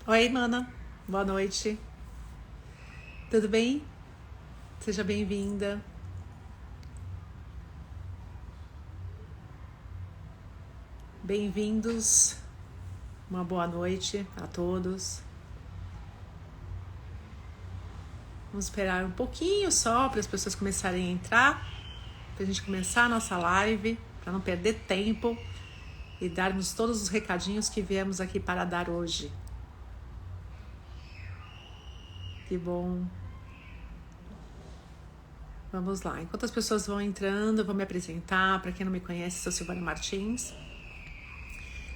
Oi, mana. Boa noite. Tudo bem? Seja bem-vinda. Bem-vindos. Uma boa noite a todos. Vamos esperar um pouquinho só para as pessoas começarem a entrar, para a gente começar a nossa live, para não perder tempo e darmos todos os recadinhos que viemos aqui para dar hoje. Que bom. Vamos lá. Enquanto as pessoas vão entrando, eu vou me apresentar. Para quem não me conhece, sou Silvana Martins.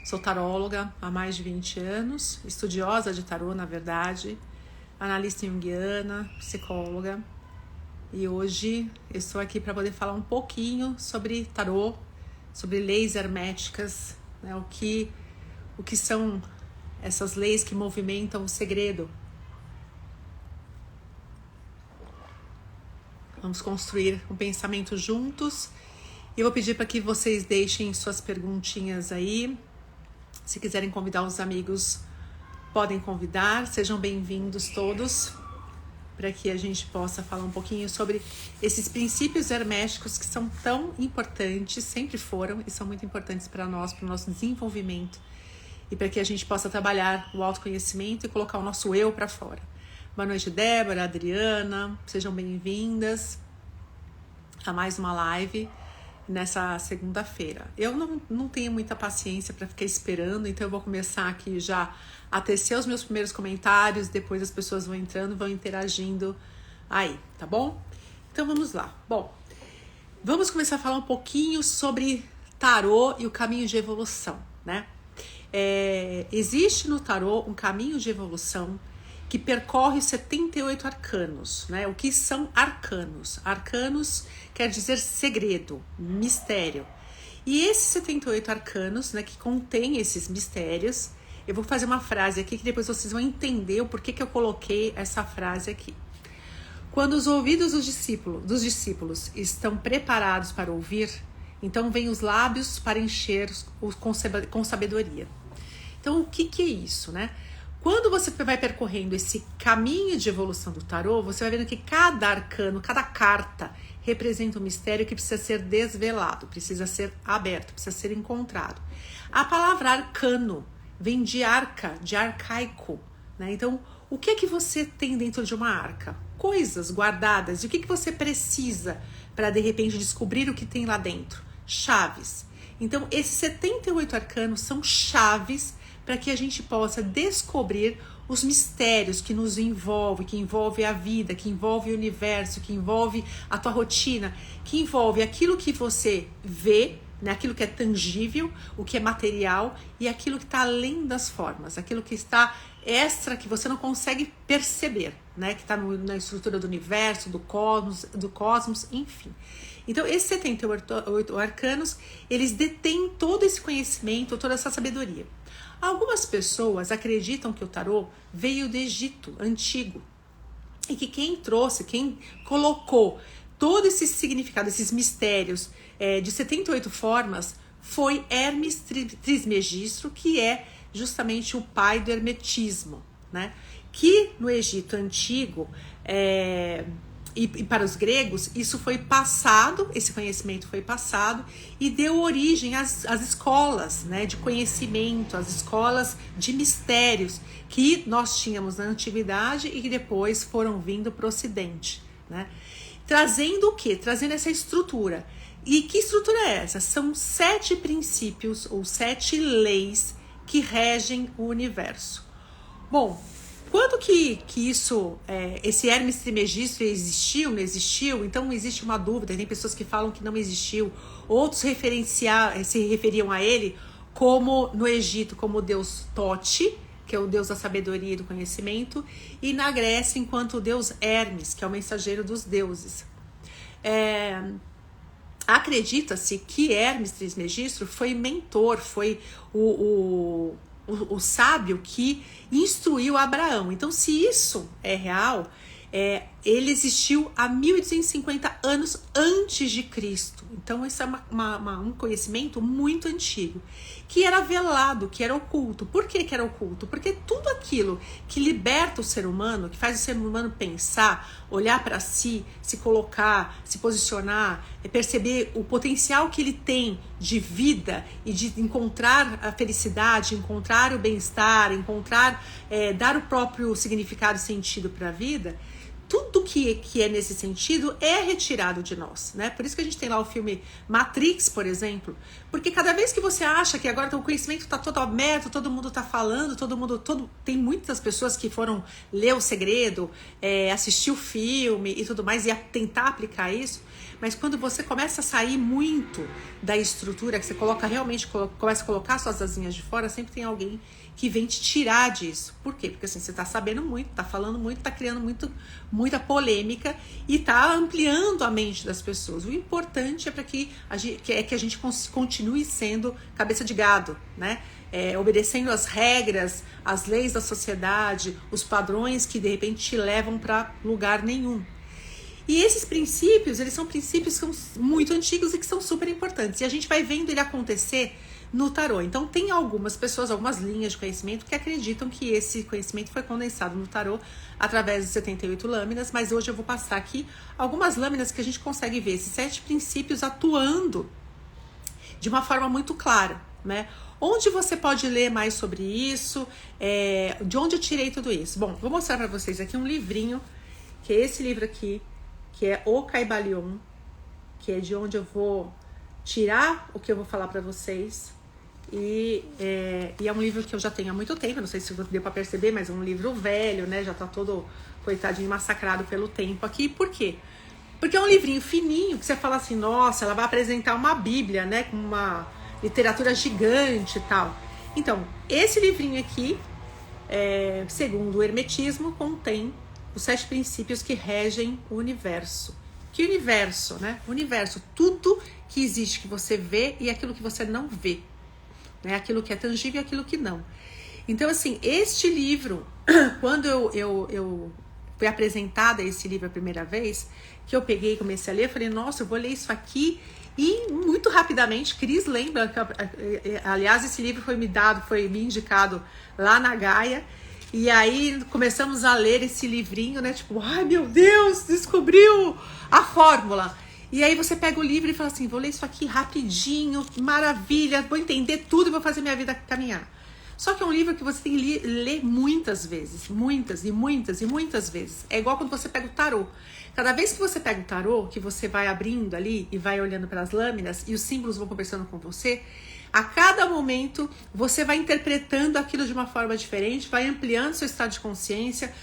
Sou taróloga há mais de 20 anos, estudiosa de tarô, na verdade, analista junguiana, psicóloga. E hoje eu estou aqui para poder falar um pouquinho sobre tarô, sobre leis herméticas, né? O que são essas leis que movimentam o segredo. Vamos construir um pensamento juntos. E eu vou pedir para que vocês deixem suas perguntinhas aí. Se quiserem convidar os amigos, podem convidar. Sejam bem-vindos todos, para que a gente possa falar um pouquinho sobre esses princípios herméticos que são tão importantes, sempre foram e são muito importantes para nós, para o nosso desenvolvimento e para que a gente possa trabalhar o autoconhecimento e colocar o nosso eu para fora. Boa noite, Débora, Adriana, sejam bem-vindas a mais uma live nessa segunda-feira. Eu não tenho muita paciência para ficar esperando, então eu vou começar aqui já a tecer os meus primeiros comentários, depois as pessoas vão entrando, vão interagindo aí, tá bom? Então vamos lá. Bom, vamos começar a falar um pouquinho sobre tarô e o caminho de evolução, né? Existe no tarô um caminho de evolução que percorre 78 arcanos, né? O que são arcanos? Arcanos quer dizer segredo, mistério. E esses 78 arcanos, né, que contém esses mistérios, eu vou fazer uma frase aqui que depois vocês vão entender o porquê que eu coloquei essa frase aqui. Quando os ouvidos dos discípulos estão preparados para ouvir, então vêm os lábios para encher com sabedoria. Então, o que é isso, né? Quando você vai percorrendo esse caminho de evolução do tarô, você vai vendo que cada arcano, cada carta representa um mistério que precisa ser desvelado, precisa ser aberto, precisa ser encontrado. A palavra arcano vem de arca, de arcaico, né? Então, o que é que você tem dentro de uma arca? Coisas guardadas. E o que você precisa para, de repente, descobrir o que tem lá dentro? Chaves. Então, esses 78 arcanos são chaves para que a gente possa descobrir os mistérios que nos envolvem, que envolve a vida, que envolve o universo, que envolve a tua rotina, que envolve aquilo que você vê, né, aquilo que é tangível, o que é material e aquilo que está além das formas, aquilo que está extra, que você não consegue perceber, né, que está na estrutura do universo, do cosmos, enfim. Então, esses 78 arcanos, eles detêm todo esse conhecimento, toda essa sabedoria. Algumas pessoas acreditam que o tarô veio do Egito antigo e que quem colocou todo esse significado, esses mistérios de 78 formas foi Hermes Trismegisto, que é justamente o pai do hermetismo, né? Que no Egito antigo e para os gregos, isso foi passado, esse conhecimento foi passado e deu origem às escolas, né, de conhecimento, às escolas de mistérios que nós tínhamos na antiguidade e que depois foram vindo para o ocidente, né? Trazendo o quê? Trazendo essa estrutura. E que estrutura é essa? São 7 princípios ou 7 leis que regem o universo. Bom, quando que isso, esse Hermes Trismegisto existiu, não existiu? Então existe uma dúvida, tem pessoas que falam que não existiu, outros se referiam a ele como no Egito, como o deus Tote, que é o deus da sabedoria e do conhecimento, e na Grécia enquanto o deus Hermes, que é o mensageiro dos deuses. Acredita-se que Hermes Trismegisto foi mentor, foi o sábio que instruiu Abraão. Então, se isso é real, ele existiu há 1250 anos antes de Cristo. Então, esse é um conhecimento muito antigo, que era velado, que era oculto. Por que era oculto? Porque tudo aquilo que liberta o ser humano, que faz o ser humano pensar, olhar para si, se colocar, se posicionar, perceber o potencial que ele tem de vida e de encontrar a felicidade, encontrar o bem-estar, dar o próprio significado e sentido para a vida, tudo que é nesse sentido é retirado de nós, né? Por isso que a gente tem lá o filme Matrix, por exemplo, porque cada vez que você acha que agora o conhecimento está todo aberto, todo mundo está falando, tem muitas pessoas que foram ler O Segredo, assistir o filme e tudo mais, e tentar aplicar isso, mas quando você começa a sair muito da estrutura, que você começa a colocar suas asinhas de fora, sempre tem alguém que vem te tirar disso. Por quê? Porque assim, você está sabendo muito, está falando muito, está criando muita polêmica e está ampliando a mente das pessoas. O importante é que a gente continue sendo cabeça de gado, né? Obedecendo as regras, as leis da sociedade, os padrões que de repente te levam para lugar nenhum. E esses princípios, eles são princípios que são muito antigos e que são super importantes. E a gente vai vendo ele acontecer no tarô. Então tem algumas pessoas, algumas linhas de conhecimento que acreditam que esse conhecimento foi condensado no tarô através de 78 lâminas, mas hoje eu vou passar aqui algumas lâminas que a gente consegue ver esses 7 princípios atuando de uma forma muito clara, né? Onde você pode ler mais sobre isso? De onde eu tirei tudo isso? Bom, vou mostrar para vocês aqui um livrinho, que é esse livro aqui, que é O Caibalion, que é de onde eu vou tirar o que eu vou falar para vocês. E é um livro que eu já tenho há muito tempo, não sei se deu para perceber, mas é um livro velho, né? Já tá todo, coitadinho, massacrado pelo tempo aqui. Por quê? Porque é um livrinho fininho que você fala assim, nossa, ela vai apresentar uma bíblia, né? Com uma literatura gigante e tal. Então, esse livrinho aqui, segundo o hermetismo, contém os 7 princípios que regem o universo. Que universo, né? Universo, tudo que existe, que você vê e aquilo que você não vê. Aquilo que é tangível e aquilo que não. Então, assim, este livro, quando eu fui apresentada esse livro a primeira vez, que eu peguei e comecei a ler, eu falei, nossa, eu vou ler isso aqui. E muito rapidamente, Cris lembra, aliás, esse livro foi me indicado lá na Gaia. E aí começamos a ler esse livrinho, né? Tipo, ai meu Deus, descobriu a fórmula. E aí você pega o livro e fala assim, vou ler isso aqui rapidinho, maravilha, vou entender tudo e vou fazer minha vida caminhar. Só que é um livro que você tem que ler muitas vezes, muitas e muitas e muitas vezes. É igual quando você pega o tarô. Cada vez que você pega o tarô, que você vai abrindo ali e vai olhando para as lâminas e os símbolos vão conversando com você, a cada momento você vai interpretando aquilo de uma forma diferente, vai ampliando seu estado de consciência,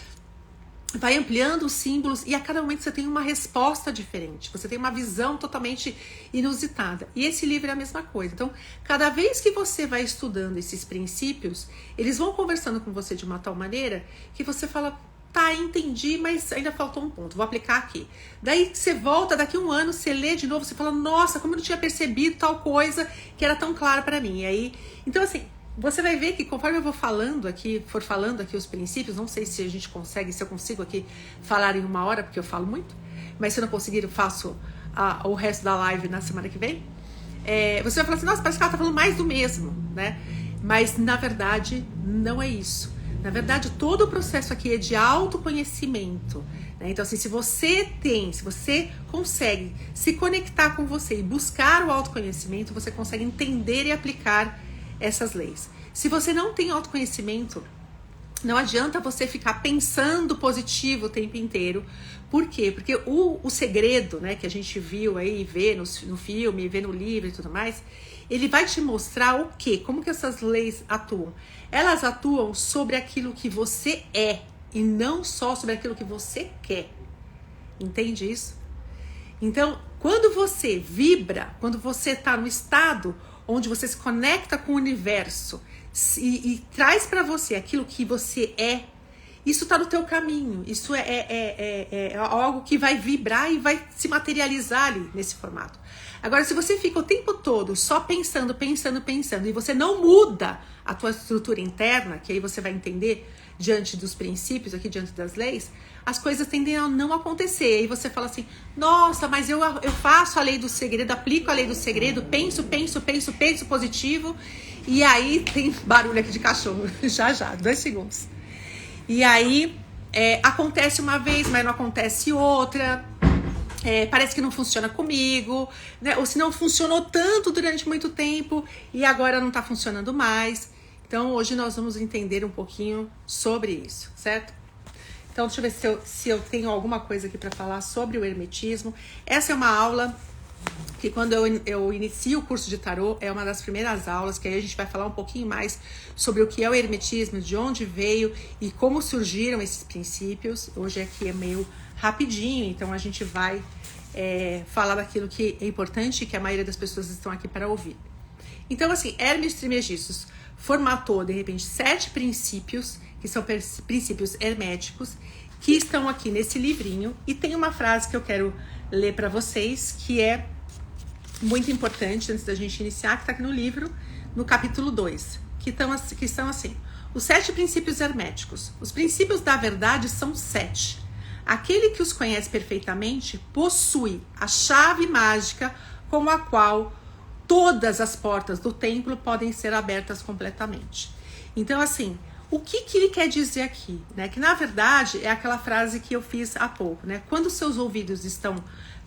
vai ampliando os símbolos e a cada momento você tem uma resposta diferente, você tem uma visão totalmente inusitada. E esse livro é a mesma coisa. Então, cada vez que você vai estudando esses princípios, eles vão conversando com você de uma tal maneira que você fala, tá, entendi, mas ainda faltou um ponto, vou aplicar aqui. Daí você volta, daqui a um ano, você lê de novo, você fala, nossa, como eu não tinha percebido tal coisa que era tão clara para mim. E aí, então assim, você vai ver que conforme eu for falando aqui os princípios, não sei se eu consigo aqui falar em 1 hora, porque eu falo muito, mas se eu não conseguir, eu faço o resto da live na semana que vem. Você vai falar assim, nossa, parece que ela tá falando mais do mesmo, né? Mas, na verdade, não é isso. Na verdade, todo o processo aqui é de autoconhecimento, né? Então, assim, se você consegue se conectar com você e buscar o autoconhecimento, você consegue entender e aplicar essas leis. Se você não tem autoconhecimento, não adianta você ficar pensando positivo o tempo inteiro. Por quê? Porque o segredo, né, que a gente viu aí, vê no filme, vê no livro e tudo mais, ele vai te mostrar o quê? Como que essas leis atuam? Elas atuam sobre aquilo que você é e não só sobre aquilo que você quer. Entende isso? Então, quando você vibra, quando você está no estado onde você se conecta com o universo e traz para você aquilo que você é, isso está no teu caminho, isso é algo que vai vibrar e vai se materializar ali nesse formato. Agora, se você fica o tempo todo só pensando, e você não muda a tua estrutura interna, que aí você vai entender diante dos princípios, aqui diante das leis, as coisas tendem a não acontecer. Aí você fala assim, nossa, mas eu faço a lei do segredo, aplico a lei do segredo, penso positivo, e aí tem barulho aqui de cachorro, já, 2 segundos. E aí acontece uma vez, mas não acontece outra. Parece que não funciona comigo, né? Ou se não funcionou tanto durante muito tempo e agora não está funcionando mais. Então hoje nós vamos entender um pouquinho sobre isso, certo? Então deixa eu ver se eu tenho alguma coisa aqui para falar sobre o hermetismo. Essa é uma aula que quando eu inicio o curso de tarô, é uma das primeiras aulas, que aí a gente vai falar um pouquinho mais sobre o que é o hermetismo, de onde veio e como surgiram esses princípios. Hoje aqui é meio rapidinho, então a gente vai falar daquilo que é importante e que a maioria das pessoas estão aqui para ouvir. Então, assim, Hermes Trismegistus formatou, de repente, 7 princípios, que são princípios herméticos, que estão aqui nesse livrinho, e tem uma frase que eu quero ler para vocês, que é muito importante, antes da gente iniciar, que está aqui no livro, no capítulo 2, que são assim: os 7 princípios herméticos. Os princípios da verdade são 7. Aquele que os conhece perfeitamente possui a chave mágica com a qual todas as portas do templo podem ser abertas completamente. Então, assim, o que ele quer dizer aqui? Né? Que, na verdade, é aquela frase que eu fiz há pouco, né? Quando seus ouvidos estão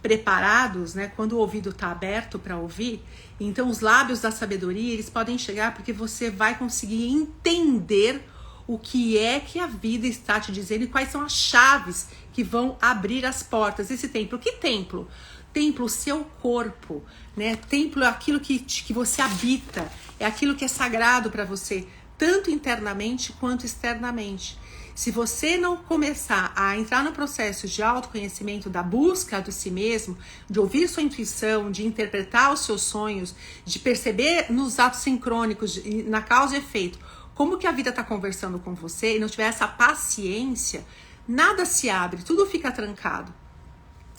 preparados, né? Quando o ouvido está aberto para ouvir, então os lábios da sabedoria, eles podem chegar porque você vai conseguir entender o que é que a vida está te dizendo e quais são as chaves que vão abrir as portas desse templo. Que templo? Templo, o seu corpo, né? Templo é aquilo que você habita, é aquilo que é sagrado para você, tanto internamente quanto externamente. Se você não começar a entrar no processo de autoconhecimento, da busca de si mesmo, de ouvir sua intuição, de interpretar os seus sonhos, de perceber nos atos sincrônicos, na causa e efeito, como que a vida está conversando com você, e não tiver essa paciência, nada se abre, tudo fica trancado.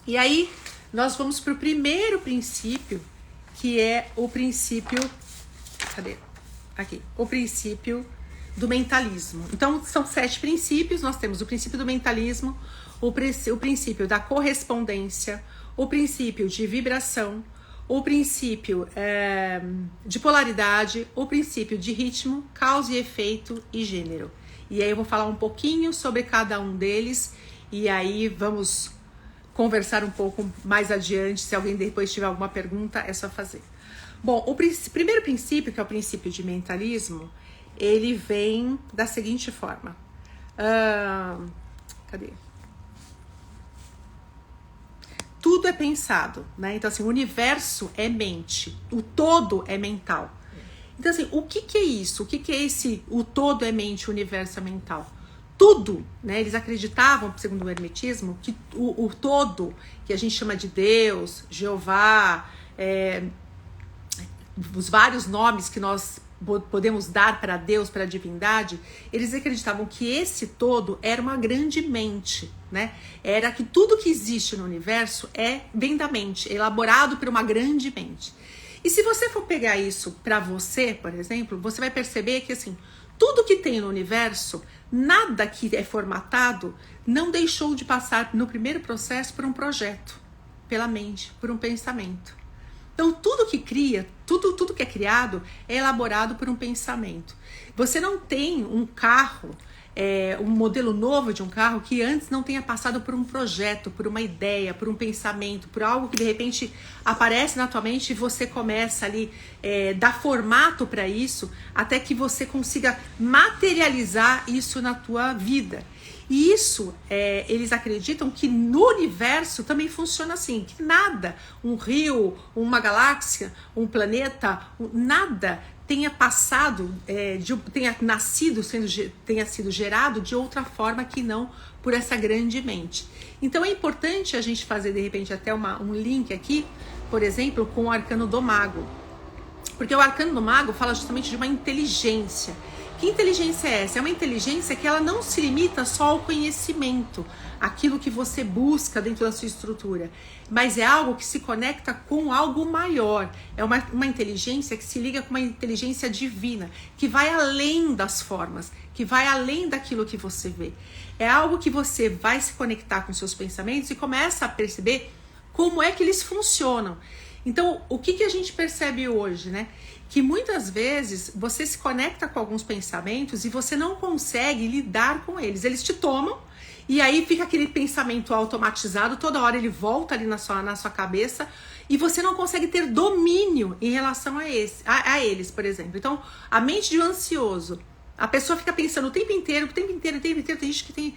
E aí, nós vamos para o primeiro princípio, que é o princípio... Cadê? Aqui. O princípio do mentalismo. Então, são 7 princípios. Nós temos o princípio do mentalismo, o princípio da correspondência, o princípio de vibração, o princípio de polaridade, o princípio de ritmo, causa e efeito e gênero. E aí eu vou falar um pouquinho sobre cada um deles e aí vamos conversar um pouco mais adiante. Se alguém depois tiver alguma pergunta, é só fazer. Bom, o primeiro princípio, que é o princípio de mentalismo, ele vem da seguinte forma. Cadê? Tudo é pensado, né? Então, assim, o universo é mente, o todo é mental. Então, assim, o que é isso? O que é esse, o todo é mente, o universo é mental? Tudo, né? Eles acreditavam, segundo o hermetismo, que o todo, que a gente chama de Deus, Jeová, os vários nomes que nós podemos dar para Deus, para a divindade, eles acreditavam que esse todo era uma grande mente, né? Era que tudo que existe no universo vem da mente, elaborado por uma grande mente. E se você for pegar isso para você, por exemplo, você vai perceber que, assim, tudo que tem no universo, nada que é formatado, não deixou de passar no primeiro processo por um projeto, pela mente, por um pensamento. Então, tudo que cria, tudo que é criado é elaborado por um pensamento. Você não tem um carro, um modelo novo de um carro que antes não tenha passado por um projeto, por uma ideia, por um pensamento, por algo que de repente aparece na tua mente e você começa ali, dar formato para isso, até que você consiga materializar isso na tua vida. E isso, eles acreditam que no universo também funciona assim, que nada, um rio, uma galáxia, um planeta, nada tenha passado, tenha sido gerado de outra forma que não por essa grande mente. Então é importante a gente fazer, de repente, até um link aqui, por exemplo, com o arcano do mago. Porque o arcano do mago fala justamente de uma inteligência. Que inteligência é essa? É uma inteligência que ela não se limita só ao conhecimento, aquilo que você busca dentro da sua estrutura, mas é algo que se conecta com algo maior. É uma inteligência que se liga com uma inteligência divina, que vai além das formas, que vai além daquilo que você vê. É algo que você vai se conectar com seus pensamentos e começa a perceber como é que eles funcionam. Então, o que a gente percebe hoje, né? Que muitas vezes você se conecta com alguns pensamentos e você não consegue lidar com eles. Eles te tomam e aí fica aquele pensamento automatizado, toda hora ele volta ali na sua cabeça e você não consegue ter domínio em relação a eles, por exemplo. Então, a mente de um ansioso, a pessoa fica pensando o tempo inteiro. Tem gente que tem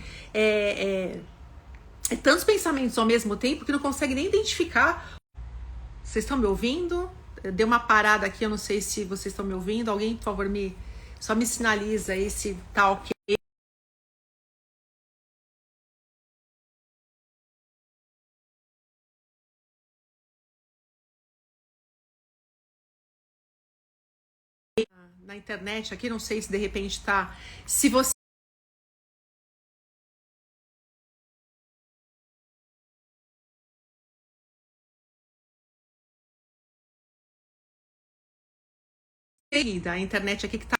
tantos pensamentos ao mesmo tempo que não consegue nem identificar. Vocês estão me ouvindo? Deu uma parada aqui, eu não sei se vocês estão me ouvindo. Alguém, por favor, só me sinaliza aí se tá ok. Na internet aqui, não sei se de repente tá. Se você a internet aqui que tá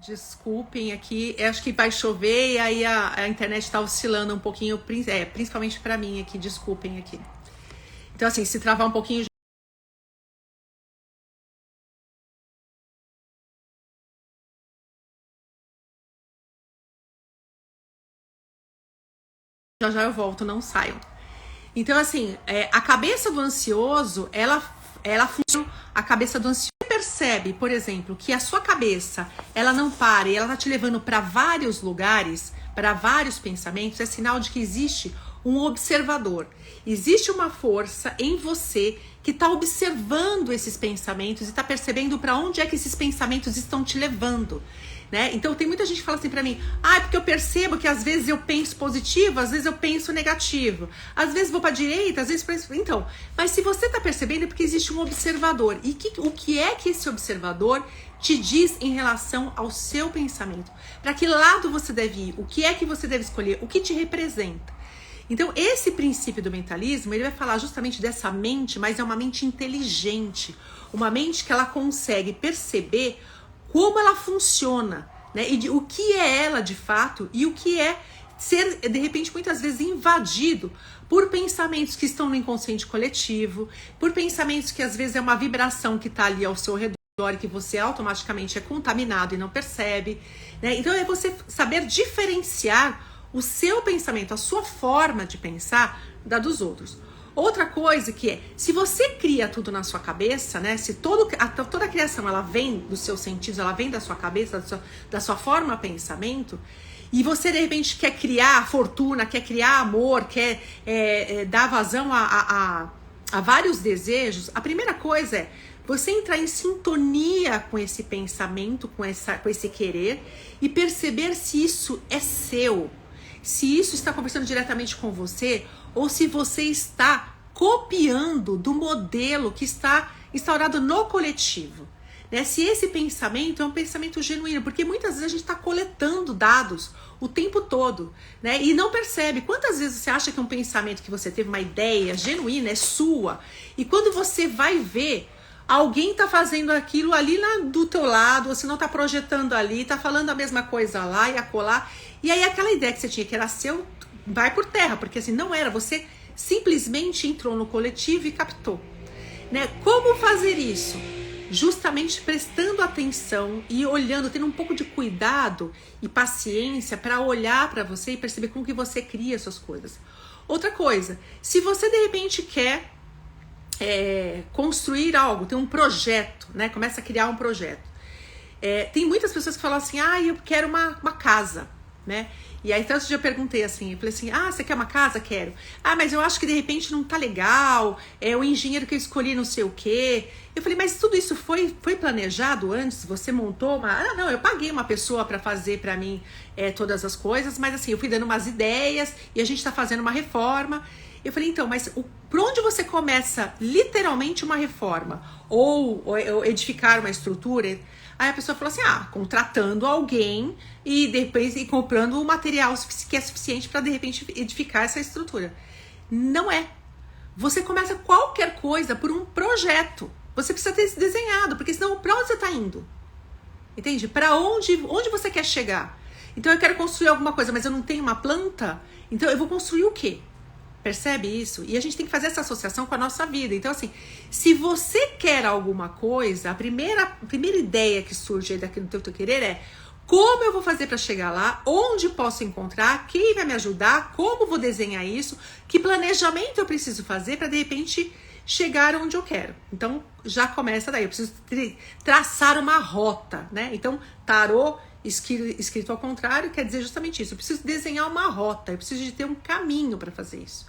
desculpem aqui, eu acho que vai chover e aí a internet tá oscilando um pouquinho, principalmente para mim aqui, desculpem aqui. Então assim, se travar um pouquinho já eu volto, não saiam. Então assim, a cabeça do ansioso, ela funciona, a cabeça do ansioso percebe, por exemplo, que a sua cabeça, ela não para e ela tá te levando para vários lugares, para vários pensamentos, é sinal de que existe um observador. Existe uma força em você que está observando esses pensamentos e está percebendo para onde é que esses pensamentos estão te levando. Né? Então tem muita gente que fala assim pra mim: é porque eu percebo que às vezes eu penso positivo, às vezes eu penso negativo, às vezes vou pra direita, às vezes penso... Então, mas se você tá percebendo é porque existe um observador. E o que é que esse observador te diz em relação ao seu pensamento? Para que lado você deve ir? O que é que você deve escolher? O que te representa? Então esse princípio do mentalismo, ele vai falar justamente dessa mente, mas é uma mente inteligente, uma mente que ela consegue perceber como ela funciona, né? E o que é ela de fato e o que é ser, de repente, muitas vezes invadido por pensamentos que estão no inconsciente coletivo, por pensamentos que às vezes é uma vibração que está ali ao seu redor e que você automaticamente é contaminado e não percebe, né? Então é você saber diferenciar o seu pensamento, a sua forma de pensar da dos outros. Outra coisa que é, se você cria tudo na sua cabeça, né? Se toda a criação ela vem dos seus sentidos, ela vem da sua cabeça, da sua forma de pensamento, e você de repente quer criar fortuna, quer criar amor, quer dar vazão a vários desejos, a primeira coisa é você entrar em sintonia com esse pensamento, com esse querer e perceber se isso é seu, se isso está conversando diretamente com você ou se você está copiando do modelo que está instaurado no coletivo, né? Se esse pensamento é um pensamento genuíno, porque muitas vezes a gente está coletando dados o tempo todo, né? E não percebe. Quantas vezes você acha que um pensamento que você teve, uma ideia genuína, é sua, e quando você vai ver, alguém tá fazendo aquilo ali do teu lado, você não tá projetando ali, tá falando a mesma coisa lá e acolá, e aí aquela ideia que você tinha que era seu, vai por terra, porque assim, não era, você simplesmente entrou no coletivo e captou, né? Como fazer isso? Justamente prestando atenção e olhando, tendo um pouco de cuidado e paciência para olhar para você e perceber como que você cria suas coisas. Outra coisa, se você de repente quer construir algo, tem um projeto, né? Começa a criar um projeto. Tem muitas pessoas que falam assim: eu quero uma casa, né? E aí, tanto que eu perguntei assim, eu falei assim, você quer uma casa? Quero. Mas eu acho que de repente não tá legal, o engenheiro que eu escolhi não sei o quê. Eu falei, mas tudo isso foi planejado antes? Você montou uma... não, eu paguei uma pessoa para fazer para mim todas as coisas, mas assim, eu fui dando umas ideias e a gente tá fazendo uma reforma. Eu falei, então, mas por onde você começa literalmente uma reforma? Ou edificar uma estrutura? Aí a pessoa falou assim, contratando alguém e depois comprando o material que é suficiente para de repente edificar essa estrutura. Não é. Você começa qualquer coisa por um projeto. Você precisa ter isso desenhado, porque senão para onde você está indo? Entende? Para onde você quer chegar? Então eu quero construir alguma coisa, mas eu não tenho uma planta, então eu vou construir o quê? Percebe isso? E a gente tem que fazer essa associação com a nossa vida. Então, assim, se você quer alguma coisa, a primeira ideia que surge aí daqui no teu querer é como eu vou fazer para chegar lá, onde posso encontrar, quem vai me ajudar, como vou desenhar isso, que planejamento eu preciso fazer para, de repente, chegar onde eu quero. Então, já começa daí. Eu preciso traçar uma rota, né? Então, tarô escrito ao contrário quer dizer justamente isso. Eu preciso desenhar uma rota, eu preciso de ter um caminho para fazer isso.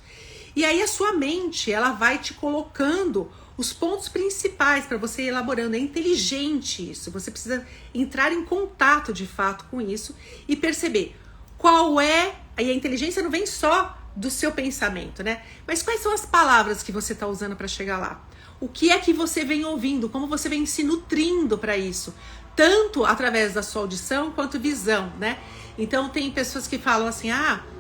E aí a sua mente, ela vai te colocando os pontos principais para você ir elaborando. É inteligente isso. Você precisa entrar em contato de fato com isso e perceber qual é... Aí a inteligência não vem só do seu pensamento, né? Mas quais são as palavras que você está usando para chegar lá? O que é que você vem ouvindo? Como você vem se nutrindo para isso? Tanto através da sua audição quanto visão, né? Então tem pessoas que falam assim,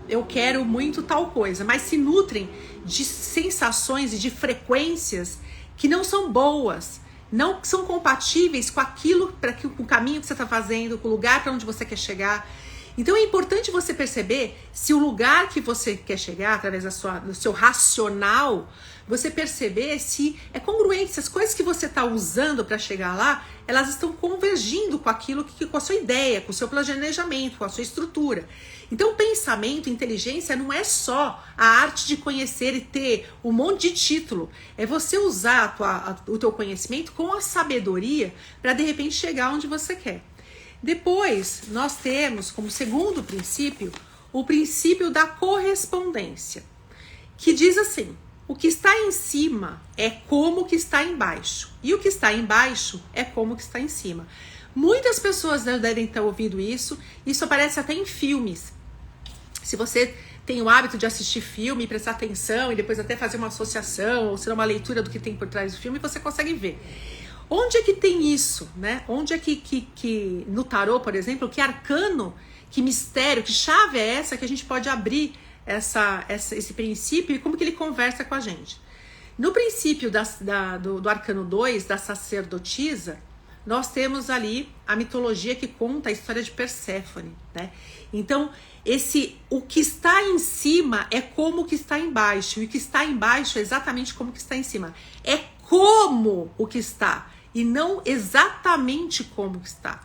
eu quero muito tal coisa, mas se nutrem de sensações e de frequências que não são boas, não são compatíveis com aquilo, com o caminho que você está fazendo, com o lugar para onde você quer chegar. Então é importante você perceber se o lugar que você quer chegar, através do seu racional, você perceber se é congruente, se as coisas que você está usando para chegar lá, elas estão convergindo com aquilo, com a sua ideia, com o seu planejamento, com a sua estrutura. Então pensamento, inteligência não é só a arte de conhecer e ter um monte de título, é você usar o teu conhecimento com a sabedoria para de repente chegar onde você quer. Depois, nós temos como segundo princípio, o princípio da correspondência, que diz assim, o que está em cima é como o que está embaixo, e o que está embaixo é como o que está em cima. Muitas pessoas devem ter ouvido isso aparece até em filmes. Se você tem o hábito de assistir filme, prestar atenção e depois até fazer uma associação, ou ser uma leitura do que tem por trás do filme, você consegue ver. Onde é que tem isso, né? Onde é que no tarô, por exemplo, que arcano, que mistério, que chave é essa que a gente pode abrir esse princípio e como que ele conversa com a gente? No princípio do arcano 2, da sacerdotisa, nós temos ali a mitologia que conta a história de Perséfone, né? Então, o que está em cima é como o que está embaixo, e o que está embaixo é exatamente como o que está em cima. É como o que está, e não exatamente como que está,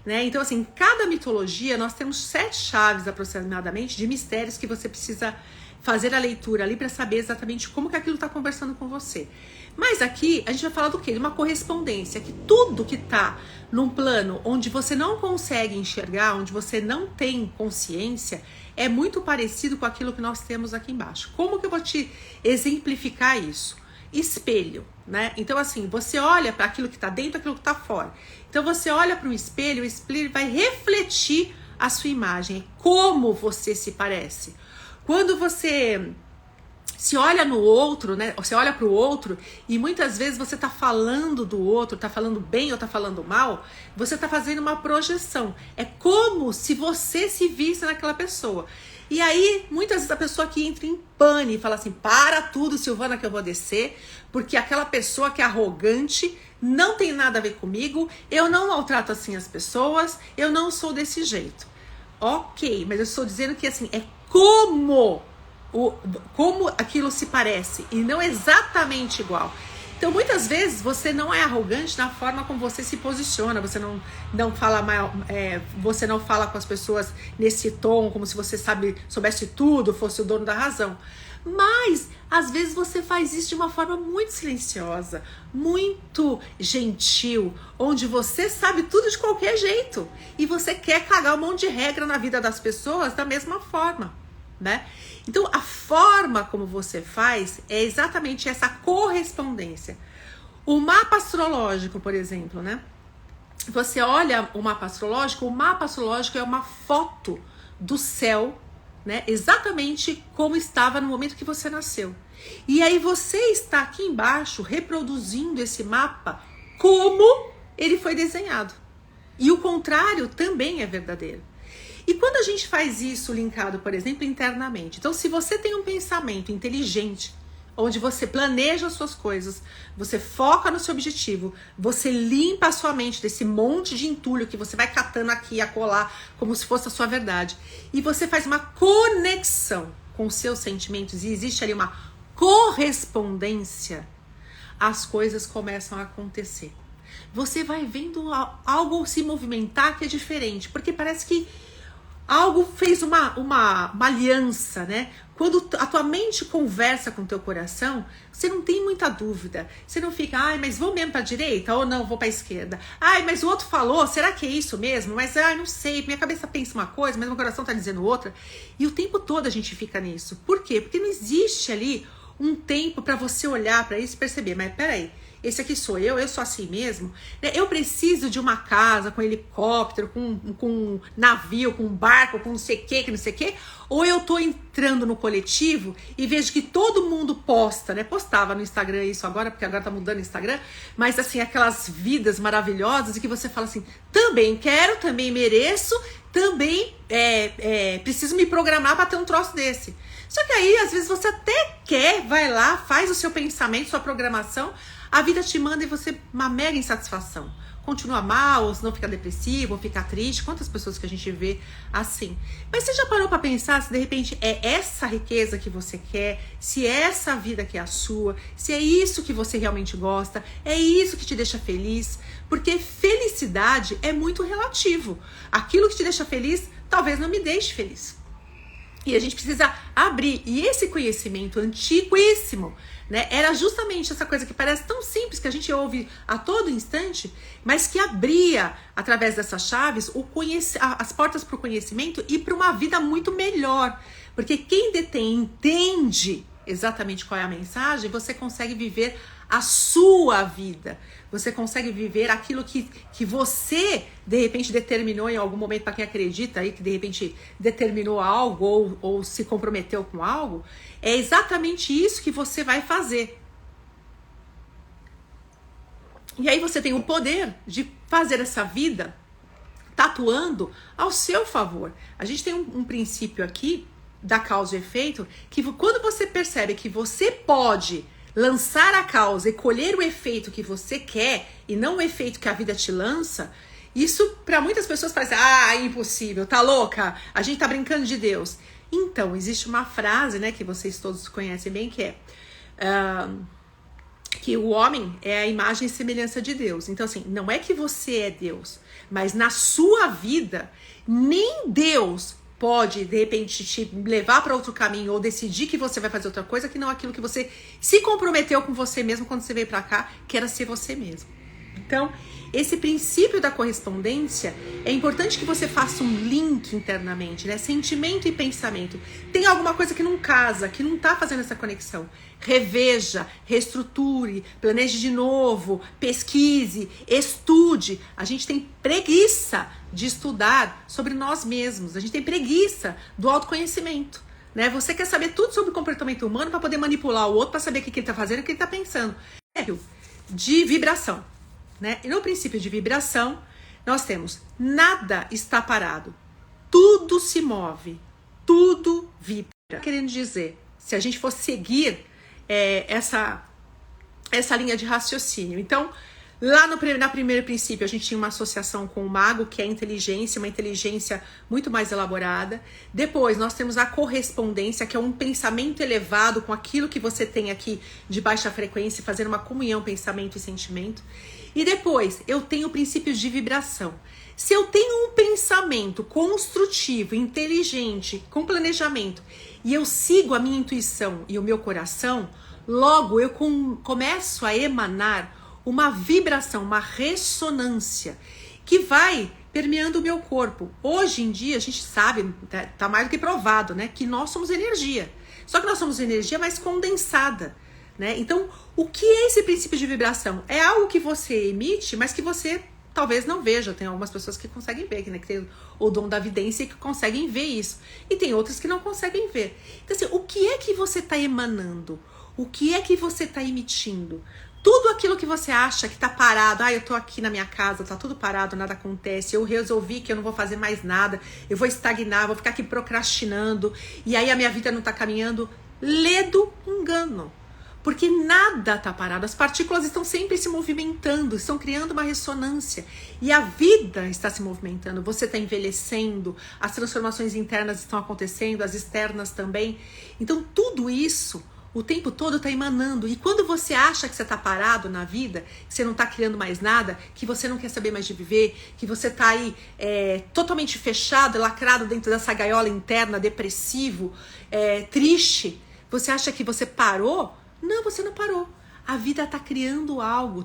né? Então, assim, em cada mitologia nós temos 7 chaves aproximadamente de mistérios que você precisa fazer a leitura ali para saber exatamente como que aquilo está conversando com você. Mas aqui a gente vai falar do quê? De uma correspondência, que tudo que está num plano onde você não consegue enxergar, onde você não tem consciência, é muito parecido com aquilo que nós temos aqui embaixo. Como que eu vou te exemplificar isso? Espelho, né? Então, assim, você olha para aquilo que está dentro, aquilo que está fora. Então, você olha para o espelho vai refletir a sua imagem, como você se parece. Quando você se olha no outro, né? Você olha para o outro e muitas vezes você está falando do outro, está falando bem ou está falando mal, você está fazendo uma projeção. É como se você se visse naquela pessoa. E aí, muitas vezes a pessoa aqui entra em pânico e fala assim, para tudo, Silvana, que eu vou descer, porque aquela pessoa que é arrogante não tem nada a ver comigo, eu não maltrato assim as pessoas, eu não sou desse jeito. Ok, mas eu estou dizendo que assim, é como aquilo se parece e não exatamente igual. Então, muitas vezes, você não é arrogante na forma como você se posiciona, você não fala você não fala com as pessoas nesse tom, como se você soubesse tudo, fosse o dono da razão. Mas, às vezes, você faz isso de uma forma muito silenciosa, muito gentil, onde você sabe tudo de qualquer jeito. E você quer cagar um monte de regra na vida das pessoas da mesma forma, né? Então, a forma como você faz é exatamente essa correspondência. O mapa astrológico, por exemplo, né? Você olha o mapa astrológico é uma foto do céu, né? Exatamente como estava no momento que você nasceu. E aí você está aqui embaixo reproduzindo esse mapa como ele foi desenhado. E o contrário também é verdadeiro. E quando a gente faz isso linkado, por exemplo, internamente, então se você tem um pensamento inteligente, onde você planeja as suas coisas, você foca no seu objetivo, você limpa a sua mente desse monte de entulho que você vai catando aqui e acolá, como se fosse a sua verdade, e você faz uma conexão com os seus sentimentos, e existe ali uma correspondência, as coisas começam a acontecer. Você vai vendo algo se movimentar que é diferente, porque parece que algo fez uma aliança, né? Quando a tua mente conversa com o teu coração, você não tem muita dúvida. Você não fica, ai, mas vou mesmo para a direita ou não, vou para a esquerda. Ai, mas o outro falou, será que é isso mesmo? Mas, ai, não sei, minha cabeça pensa uma coisa, mas meu coração tá dizendo outra. E o tempo todo a gente fica nisso. Por quê? Porque não existe ali um tempo para você olhar para isso e perceber, mas peraí, esse aqui sou eu sou assim mesmo, né? Eu preciso de uma casa com helicóptero, com navio, com barco, com não sei o que, ou eu tô entrando no coletivo e vejo que todo mundo posta, né? Postava no Instagram isso agora, porque agora tá mudando o Instagram, mas assim, aquelas vidas maravilhosas e que você fala assim, também quero, também mereço, também preciso me programar para ter um troço desse. Só que aí, às vezes, você até quer, vai lá, faz o seu pensamento, sua programação, a vida te manda e você uma mega insatisfação. Continua mal, ou senão fica depressivo, ou fica triste. Quantas pessoas que a gente vê assim? Mas você já parou para pensar se de repente é essa riqueza que você quer, se é essa vida que é a sua, se é isso que você realmente gosta, é isso que te deixa feliz? Porque felicidade é muito relativo. Aquilo que te deixa feliz, talvez não me deixe feliz. E a gente precisa abrir. E esse conhecimento antiquíssimo, né, era justamente essa coisa que parece tão simples, que a gente ouve a todo instante, mas que abria, através dessas chaves, as portas para o conhecimento e para uma vida muito melhor. Porque quem detém, entende exatamente qual é a mensagem, você consegue viver a sua vida. Você consegue viver aquilo que você, de repente, determinou em algum momento, para quem acredita aí, que de repente determinou algo ou se comprometeu com algo, é exatamente isso que você vai fazer. E aí você tem o poder de fazer essa vida tatuando ao seu favor. A gente tem um princípio aqui da causa e efeito, que quando você percebe que você pode lançar a causa e colher o efeito que você quer e não o efeito que a vida te lança, isso para muitas pessoas parece, impossível, tá louca? A gente tá brincando de Deus. Então, existe uma frase, né, que vocês todos conhecem bem, que é que o homem é a imagem e semelhança de Deus. Então, assim, não é que você é Deus, mas na sua vida, nem Deus pode, de repente, te levar para outro caminho ou decidir que você vai fazer outra coisa que não aquilo que você se comprometeu com você mesmo quando você veio para cá, que era ser você mesmo. Então, esse princípio da correspondência, é importante que você faça um link internamente, né? Sentimento e pensamento. Tem alguma coisa que não casa, que não tá fazendo essa conexão. Reveja, reestruture, planeje de novo, pesquise, estude. A gente tem preguiça de estudar sobre nós mesmos. A gente tem preguiça do autoconhecimento, né? Você quer saber tudo sobre o comportamento humano para poder manipular o outro, para saber o que ele tá fazendo e o que ele tá pensando. De vibração, né? E no princípio de vibração, nós temos nada está parado. Tudo se move, tudo vibra. Querendo dizer, se a gente for seguir essa linha de raciocínio. Então, Lá no primeiro princípio, a gente tinha uma associação com o mago, que é a inteligência, uma inteligência muito mais elaborada. Depois, nós temos a correspondência, que é um pensamento elevado com aquilo que você tem aqui de baixa frequência, fazer uma comunhão, pensamento e sentimento. E depois, eu tenho princípios de vibração. Se eu tenho um pensamento construtivo, inteligente, com planejamento, e eu sigo a minha intuição e o meu coração, logo eu começo a emanar uma vibração, uma ressonância que vai permeando o meu corpo. Hoje em dia a gente sabe, tá mais do que provado, né, que nós somos energia. Só que nós somos energia mais condensada, né? Então, o que é esse princípio de vibração? É algo que você emite, mas que você talvez não veja. Tem algumas pessoas que conseguem ver, né, que tem o dom da vidência e que conseguem ver isso. E tem outras que não conseguem ver. Então, assim, o que é que você está emanando? O que é que você está emitindo? Tudo aquilo que você acha que tá parado, eu tô aqui na minha casa, tá tudo parado, nada acontece, eu resolvi que eu não vou fazer mais nada, eu vou estagnar, vou ficar aqui procrastinando, e aí a minha vida não tá caminhando. Ledo engano. Porque nada tá parado, as partículas estão sempre se movimentando, estão criando uma ressonância, e a vida está se movimentando, você está envelhecendo, as transformações internas estão acontecendo, as externas também. Então tudo isso o tempo todo está emanando. E quando você acha que você está parado na vida, que você não está criando mais nada, que você não quer saber mais de viver, que você está aí totalmente fechado, lacrado dentro dessa gaiola interna, depressivo, triste, você acha que você parou? Não, você não parou. A vida está criando algo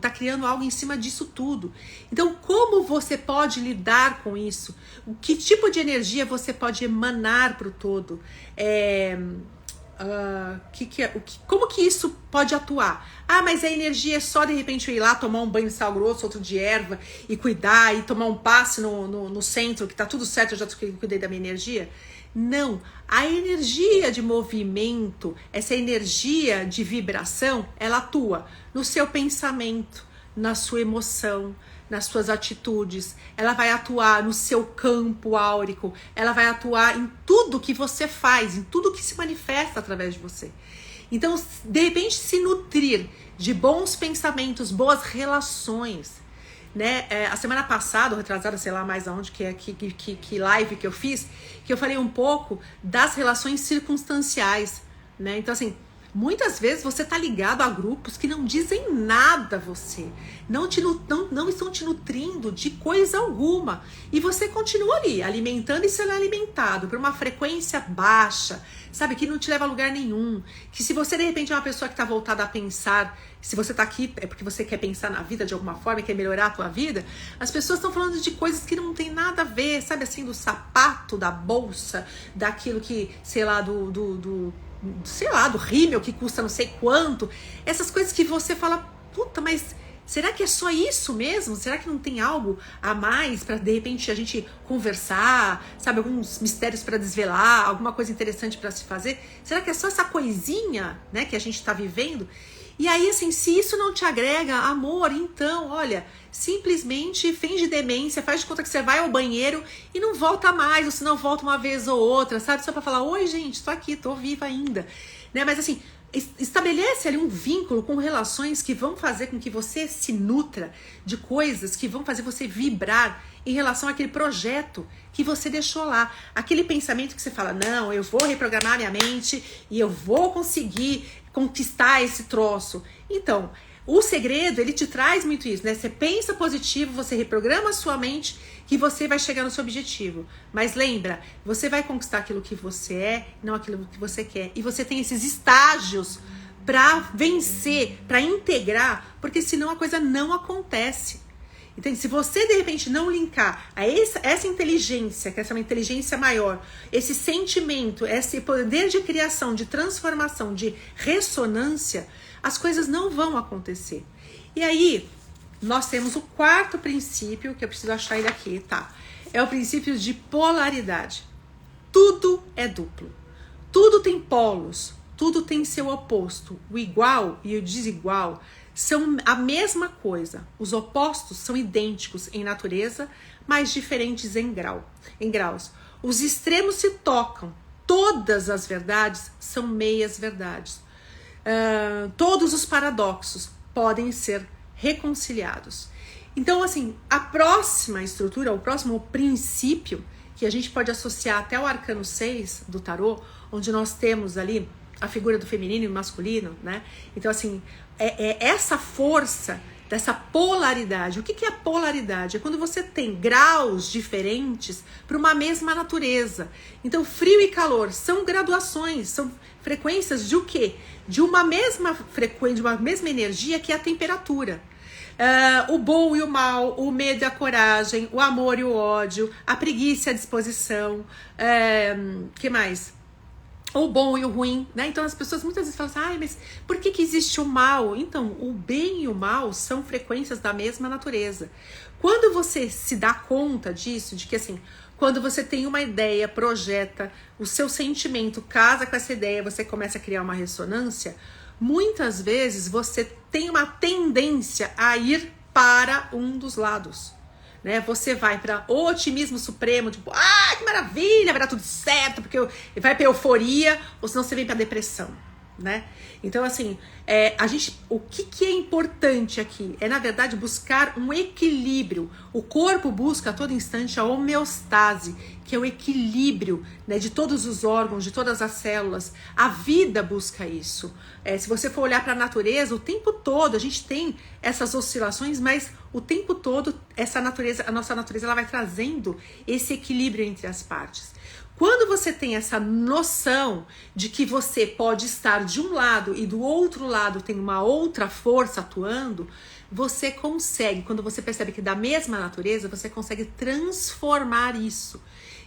em cima disso tudo. Então, como você pode lidar com isso? Que tipo de energia você pode emanar para o todo? Como que isso pode atuar? Mas a energia é só de repente eu ir lá tomar um banho de sal grosso, outro de erva, e cuidar, e tomar um passe no centro, que tá tudo certo, eu já cuidei da minha energia? Não, a energia de movimento, essa energia de vibração, ela atua no seu pensamento, na sua emoção, nas suas atitudes, ela vai atuar no seu campo áurico, ela vai atuar em tudo que você faz, em tudo que se manifesta através de você. Então, de repente, se nutrir de bons pensamentos, boas relações, né? A semana passada, ou retrasada, sei lá mais aonde, que live que eu fiz, que eu falei um pouco das relações circunstanciais, né? Então, assim, muitas vezes você tá ligado a grupos que não dizem nada a você, não estão te nutrindo de coisa alguma, e você continua ali, alimentando e sendo alimentado por uma frequência baixa, sabe, que não te leva a lugar nenhum, que se você de repente é uma pessoa que tá voltada a pensar, se você tá aqui é porque você quer pensar na vida de alguma forma, quer melhorar a tua vida, as pessoas estão falando de coisas que não tem nada a ver, sabe, assim, do sapato, da bolsa, daquilo que, sei lá, do rímel que custa não sei quanto, essas coisas que você fala, puta, mas será que é só isso mesmo? Será que não tem algo a mais para de repente a gente conversar, sabe, alguns mistérios para desvelar, alguma coisa interessante para se fazer? Será que é só essa coisinha, né, que a gente está vivendo? E aí, assim, se isso não te agrega amor, então, olha, simplesmente finge demência, faz de conta que você vai ao banheiro e não volta mais, ou se não volta uma vez ou outra, sabe? Só pra falar, oi gente, tô aqui, tô viva ainda, né? Mas assim, estabelece ali um vínculo com relações que vão fazer com que você se nutra de coisas que vão fazer você vibrar em relação àquele projeto que você deixou lá. Aquele pensamento que você fala, não, eu vou reprogramar minha mente e eu vou conseguir conquistar esse troço. Então, o segredo, ele te traz muito isso, né? Você pensa positivo, você reprograma a sua mente, que você vai chegar no seu objetivo. Mas lembra, você vai conquistar aquilo que você é, não aquilo que você quer. E você tem esses estágios para vencer, para integrar, porque senão a coisa não acontece. Então, se você de repente não linkar a essa inteligência, que essa é uma inteligência maior, esse sentimento, esse poder de criação, de transformação, de ressonância, as coisas não vão acontecer. E aí, nós temos o quarto princípio, que eu preciso achar ele aqui, tá? É o princípio de polaridade. Tudo é duplo. Tudo tem polos, tudo tem seu oposto. O igual e o desigual são a mesma coisa. Os opostos são idênticos em natureza, mas diferentes em graus. Os extremos se tocam. Todas as verdades são meias verdades. Todos os paradoxos podem ser reconciliados. Então, assim, a próxima estrutura, o próximo princípio, que a gente pode associar até o arcano 6 do tarô, onde nós temos ali a figura do feminino e do masculino, né? Então, assim, é essa força dessa polaridade. O que é a polaridade? É quando você tem graus diferentes para uma mesma natureza. Então, frio e calor são graduações, são frequências de o quê? De uma mesma frequência, de uma mesma energia, que é a temperatura. O bom e o mal, o medo e a coragem, o amor e o ódio, a preguiça e a disposição, que mais? O bom e o ruim, né? Então as pessoas muitas vezes falam assim, ai, mas por que existe o mal? Então, o bem e o mal são frequências da mesma natureza. Quando você se dá conta disso, de que assim, quando você tem uma ideia, projeta, o seu sentimento casa com essa ideia, você começa a criar uma ressonância, muitas vezes você tem uma tendência a ir para um dos lados, né? Você vai para o otimismo supremo, tipo, que maravilha, vai dar tudo certo, porque vai para euforia, ou senão você vem para depressão, né? Então, assim, o que é importante aqui é, na verdade, buscar um equilíbrio. O corpo busca a todo instante a homeostase, que é o equilíbrio, né, de todos os órgãos, de todas as células. A vida busca isso. Se você for olhar para a natureza, o tempo todo a gente tem essas oscilações, mas o tempo todo a nossa natureza, ela vai trazendo esse equilíbrio entre as partes. Quando você tem essa noção de que você pode estar de um lado e do outro lado tem uma outra força atuando, você consegue, quando você percebe que da mesma natureza, você consegue transformar isso.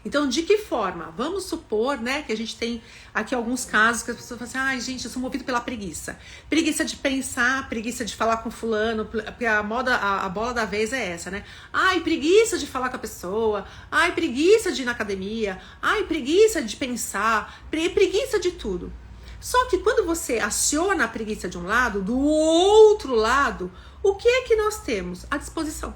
Então, de que forma? Vamos supor, né, que a gente tem aqui alguns casos que as pessoas falam assim, ai, gente, eu sou movido pela preguiça. Preguiça de pensar, preguiça de falar com fulano, porque a bola da vez é essa, né? Ai, preguiça de falar com a pessoa, ai, preguiça de ir na academia, ai, preguiça de pensar, preguiça de tudo. Só que quando você aciona a preguiça de um lado, do outro lado, o que é que nós temos? A disposição.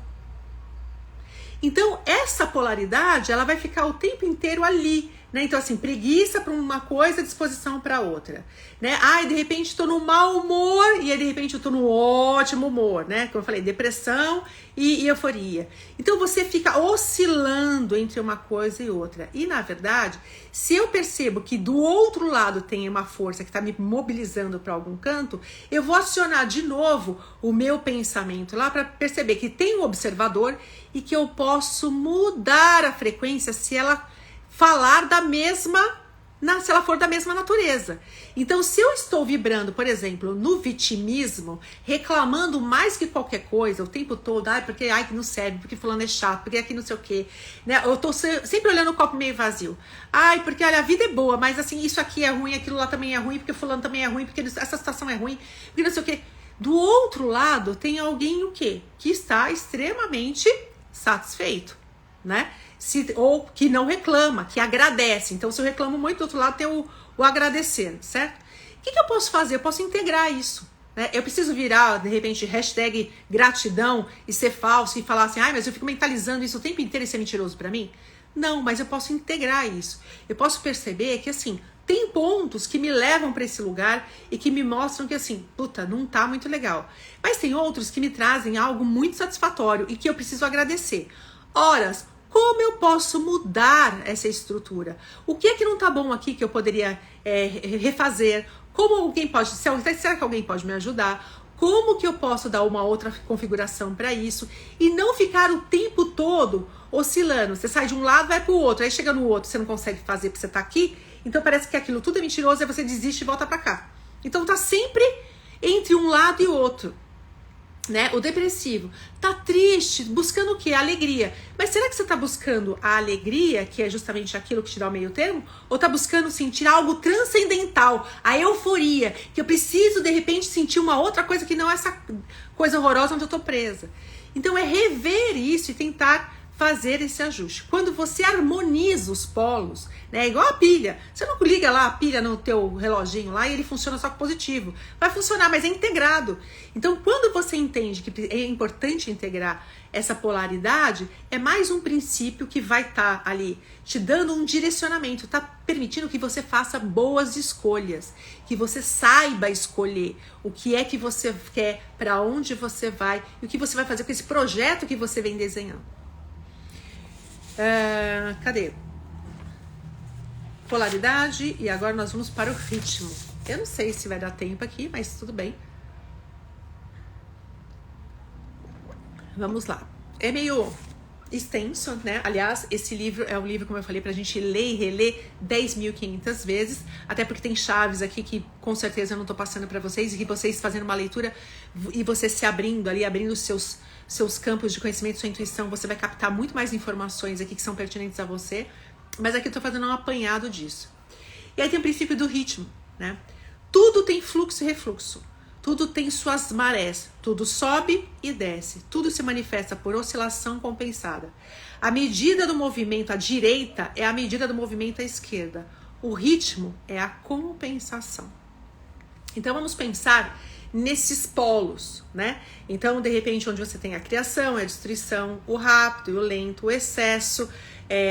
Então, essa polaridade, ela vai ficar o tempo inteiro ali, né? Então, assim, preguiça para uma coisa, disposição para outra, né? Ai, de repente estou no mau humor e aí, de repente eu estou no ótimo humor, né? Como eu falei, depressão e euforia. Então, você fica oscilando entre uma coisa e outra. E, na verdade, se eu percebo que do outro lado tem uma força que está me mobilizando para algum canto, eu vou acionar de novo o meu pensamento lá para perceber que tem um observador e que eu posso mudar a frequência se ela falar se ela for da mesma natureza. Então, se eu estou vibrando, por exemplo, no vitimismo, reclamando mais que qualquer coisa o tempo todo, porque que não serve, porque fulano é chato, porque aqui não sei o quê, né? Eu tô sempre olhando o copo meio vazio. Porque olha, a vida é boa, mas assim, isso aqui é ruim, aquilo lá também é ruim, porque fulano também é ruim, porque essa situação é ruim, porque não sei o quê. Do outro lado, tem alguém o quê? Que está extremamente satisfeito, né? Ou que não reclama, que agradece. Então, se eu reclamo muito, do outro lado tem o agradecer, certo? O que eu posso fazer? Eu posso integrar isso, né? Eu preciso virar, de repente, hashtag gratidão e ser falso e falar assim, mas eu fico mentalizando isso o tempo inteiro e ser mentiroso pra mim? Não, mas eu posso integrar isso. Eu posso perceber que, assim, tem pontos que me levam para esse lugar e que me mostram que, assim, não tá muito legal. Mas tem outros que me trazem algo muito satisfatório e que eu preciso agradecer. Ora, como eu posso mudar essa estrutura? O que é que não tá bom aqui que eu poderia refazer? Como alguém pode... Será que alguém pode me ajudar? Como que eu posso dar uma outra configuração para isso? E não ficar o tempo todo oscilando. Você sai de um lado, vai pro outro. Aí chega no outro, você não consegue fazer porque você tá aqui. Então parece que aquilo tudo é mentiroso, aí você desiste e volta pra cá. Então tá sempre entre um lado e outro, né? O depressivo tá triste, buscando o quê? A alegria. Mas será que você tá buscando a alegria, que é justamente aquilo que te dá o meio termo? Ou tá buscando sentir algo transcendental, a euforia, que eu preciso de repente sentir uma outra coisa que não é essa coisa horrorosa onde eu tô presa? Então é rever isso e tentar fazer esse ajuste. Quando você harmoniza os polos, né, igual a pilha, você não liga lá a pilha no teu reloginho lá e ele funciona só com positivo. Vai funcionar, mas é integrado. Então, quando você entende que é importante integrar essa polaridade, é mais um princípio que vai estar ali te dando um direcionamento, tá permitindo que você faça boas escolhas, que você saiba escolher o que é que você quer, para onde você vai e o que você vai fazer com esse projeto que você vem desenhando. Cadê? Polaridade, e agora nós vamos para o ritmo. Eu não sei se vai dar tempo aqui, mas tudo bem. Vamos lá. É meio extenso, né? Aliás, esse livro é um livro, como eu falei, pra gente ler e reler 10.500 vezes, até porque tem chaves aqui que com certeza eu não tô passando pra vocês, e que vocês fazendo uma leitura e você se abrindo ali, abrindo os seus campos de conhecimento, sua intuição, você vai captar muito mais informações aqui que são pertinentes a você, mas aqui eu tô fazendo um apanhado disso. E aí tem o princípio do ritmo, né? Tudo tem fluxo e refluxo. Tudo tem suas marés, tudo sobe e desce, tudo se manifesta por oscilação compensada. A medida do movimento à direita é a medida do movimento à esquerda. O ritmo é a compensação. Então vamos pensar nesses polos, né? Então, de repente, onde você tem a criação, a destruição, o rápido e o lento, o excesso,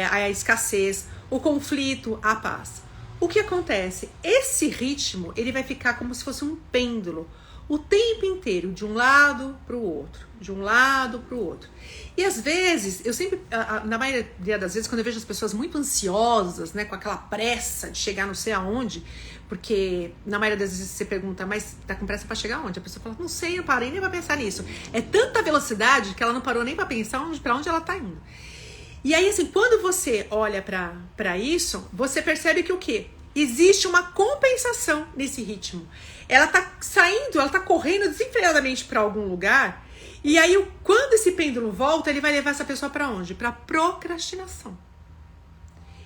a escassez, o conflito, a paz. O que acontece? Esse ritmo, ele vai ficar como se fosse um pêndulo, o tempo inteiro, de um lado para o outro, de um lado para o outro. E às vezes, eu sempre, na maioria das vezes, quando eu vejo as pessoas muito ansiosas, né, com aquela pressa de chegar não sei aonde, porque na maioria das vezes você pergunta, mas tá com pressa para chegar aonde? A pessoa fala, não sei, eu parei nem para pensar nisso. É tanta velocidade que ela não parou nem para pensar para onde ela tá indo. E aí, assim, quando você olha para isso, você percebe que o quê? Existe uma compensação nesse ritmo. Ela tá saindo, ela tá correndo desenfreadamente para algum lugar. E aí, quando esse pêndulo volta, ele vai levar essa pessoa para onde? Para procrastinação.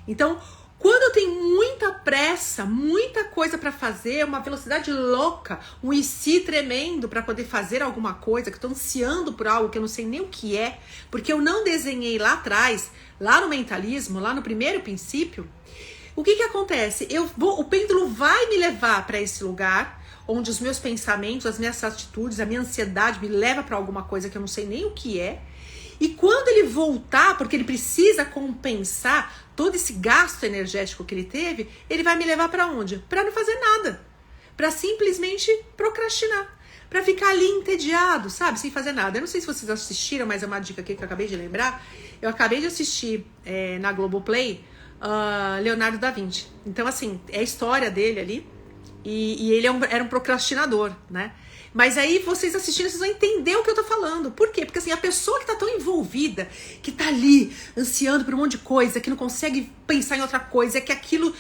Então, quando eu tenho muita pressa, muita coisa para fazer, uma velocidade louca, um IC tremendo para poder fazer alguma coisa, que eu tô ansiando por algo que eu não sei nem o que é, porque eu não desenhei lá atrás, lá no mentalismo, lá no primeiro princípio, o que acontece? O pêndulo vai me levar para esse lugar onde os meus pensamentos, as minhas atitudes, a minha ansiedade me leva para alguma coisa que eu não sei nem o que é. E quando ele voltar, porque ele precisa compensar todo esse gasto energético que ele teve, ele vai me levar para onde? Para não fazer nada. Para simplesmente procrastinar. Para ficar ali entediado, sabe? Sem fazer nada. Eu não sei se vocês assistiram, mas é uma dica aqui que eu acabei de lembrar. Eu acabei de assistir na Globoplay Leonardo da Vinci. Então, assim, é a história dele ali. E ele era um procrastinador, né? Mas aí vocês assistindo, vocês vão entender o que eu tô falando. Por quê? Porque assim, a pessoa que tá tão envolvida, que tá ali ansiando por um monte de coisa, que não consegue pensar em outra coisa, é que aquilo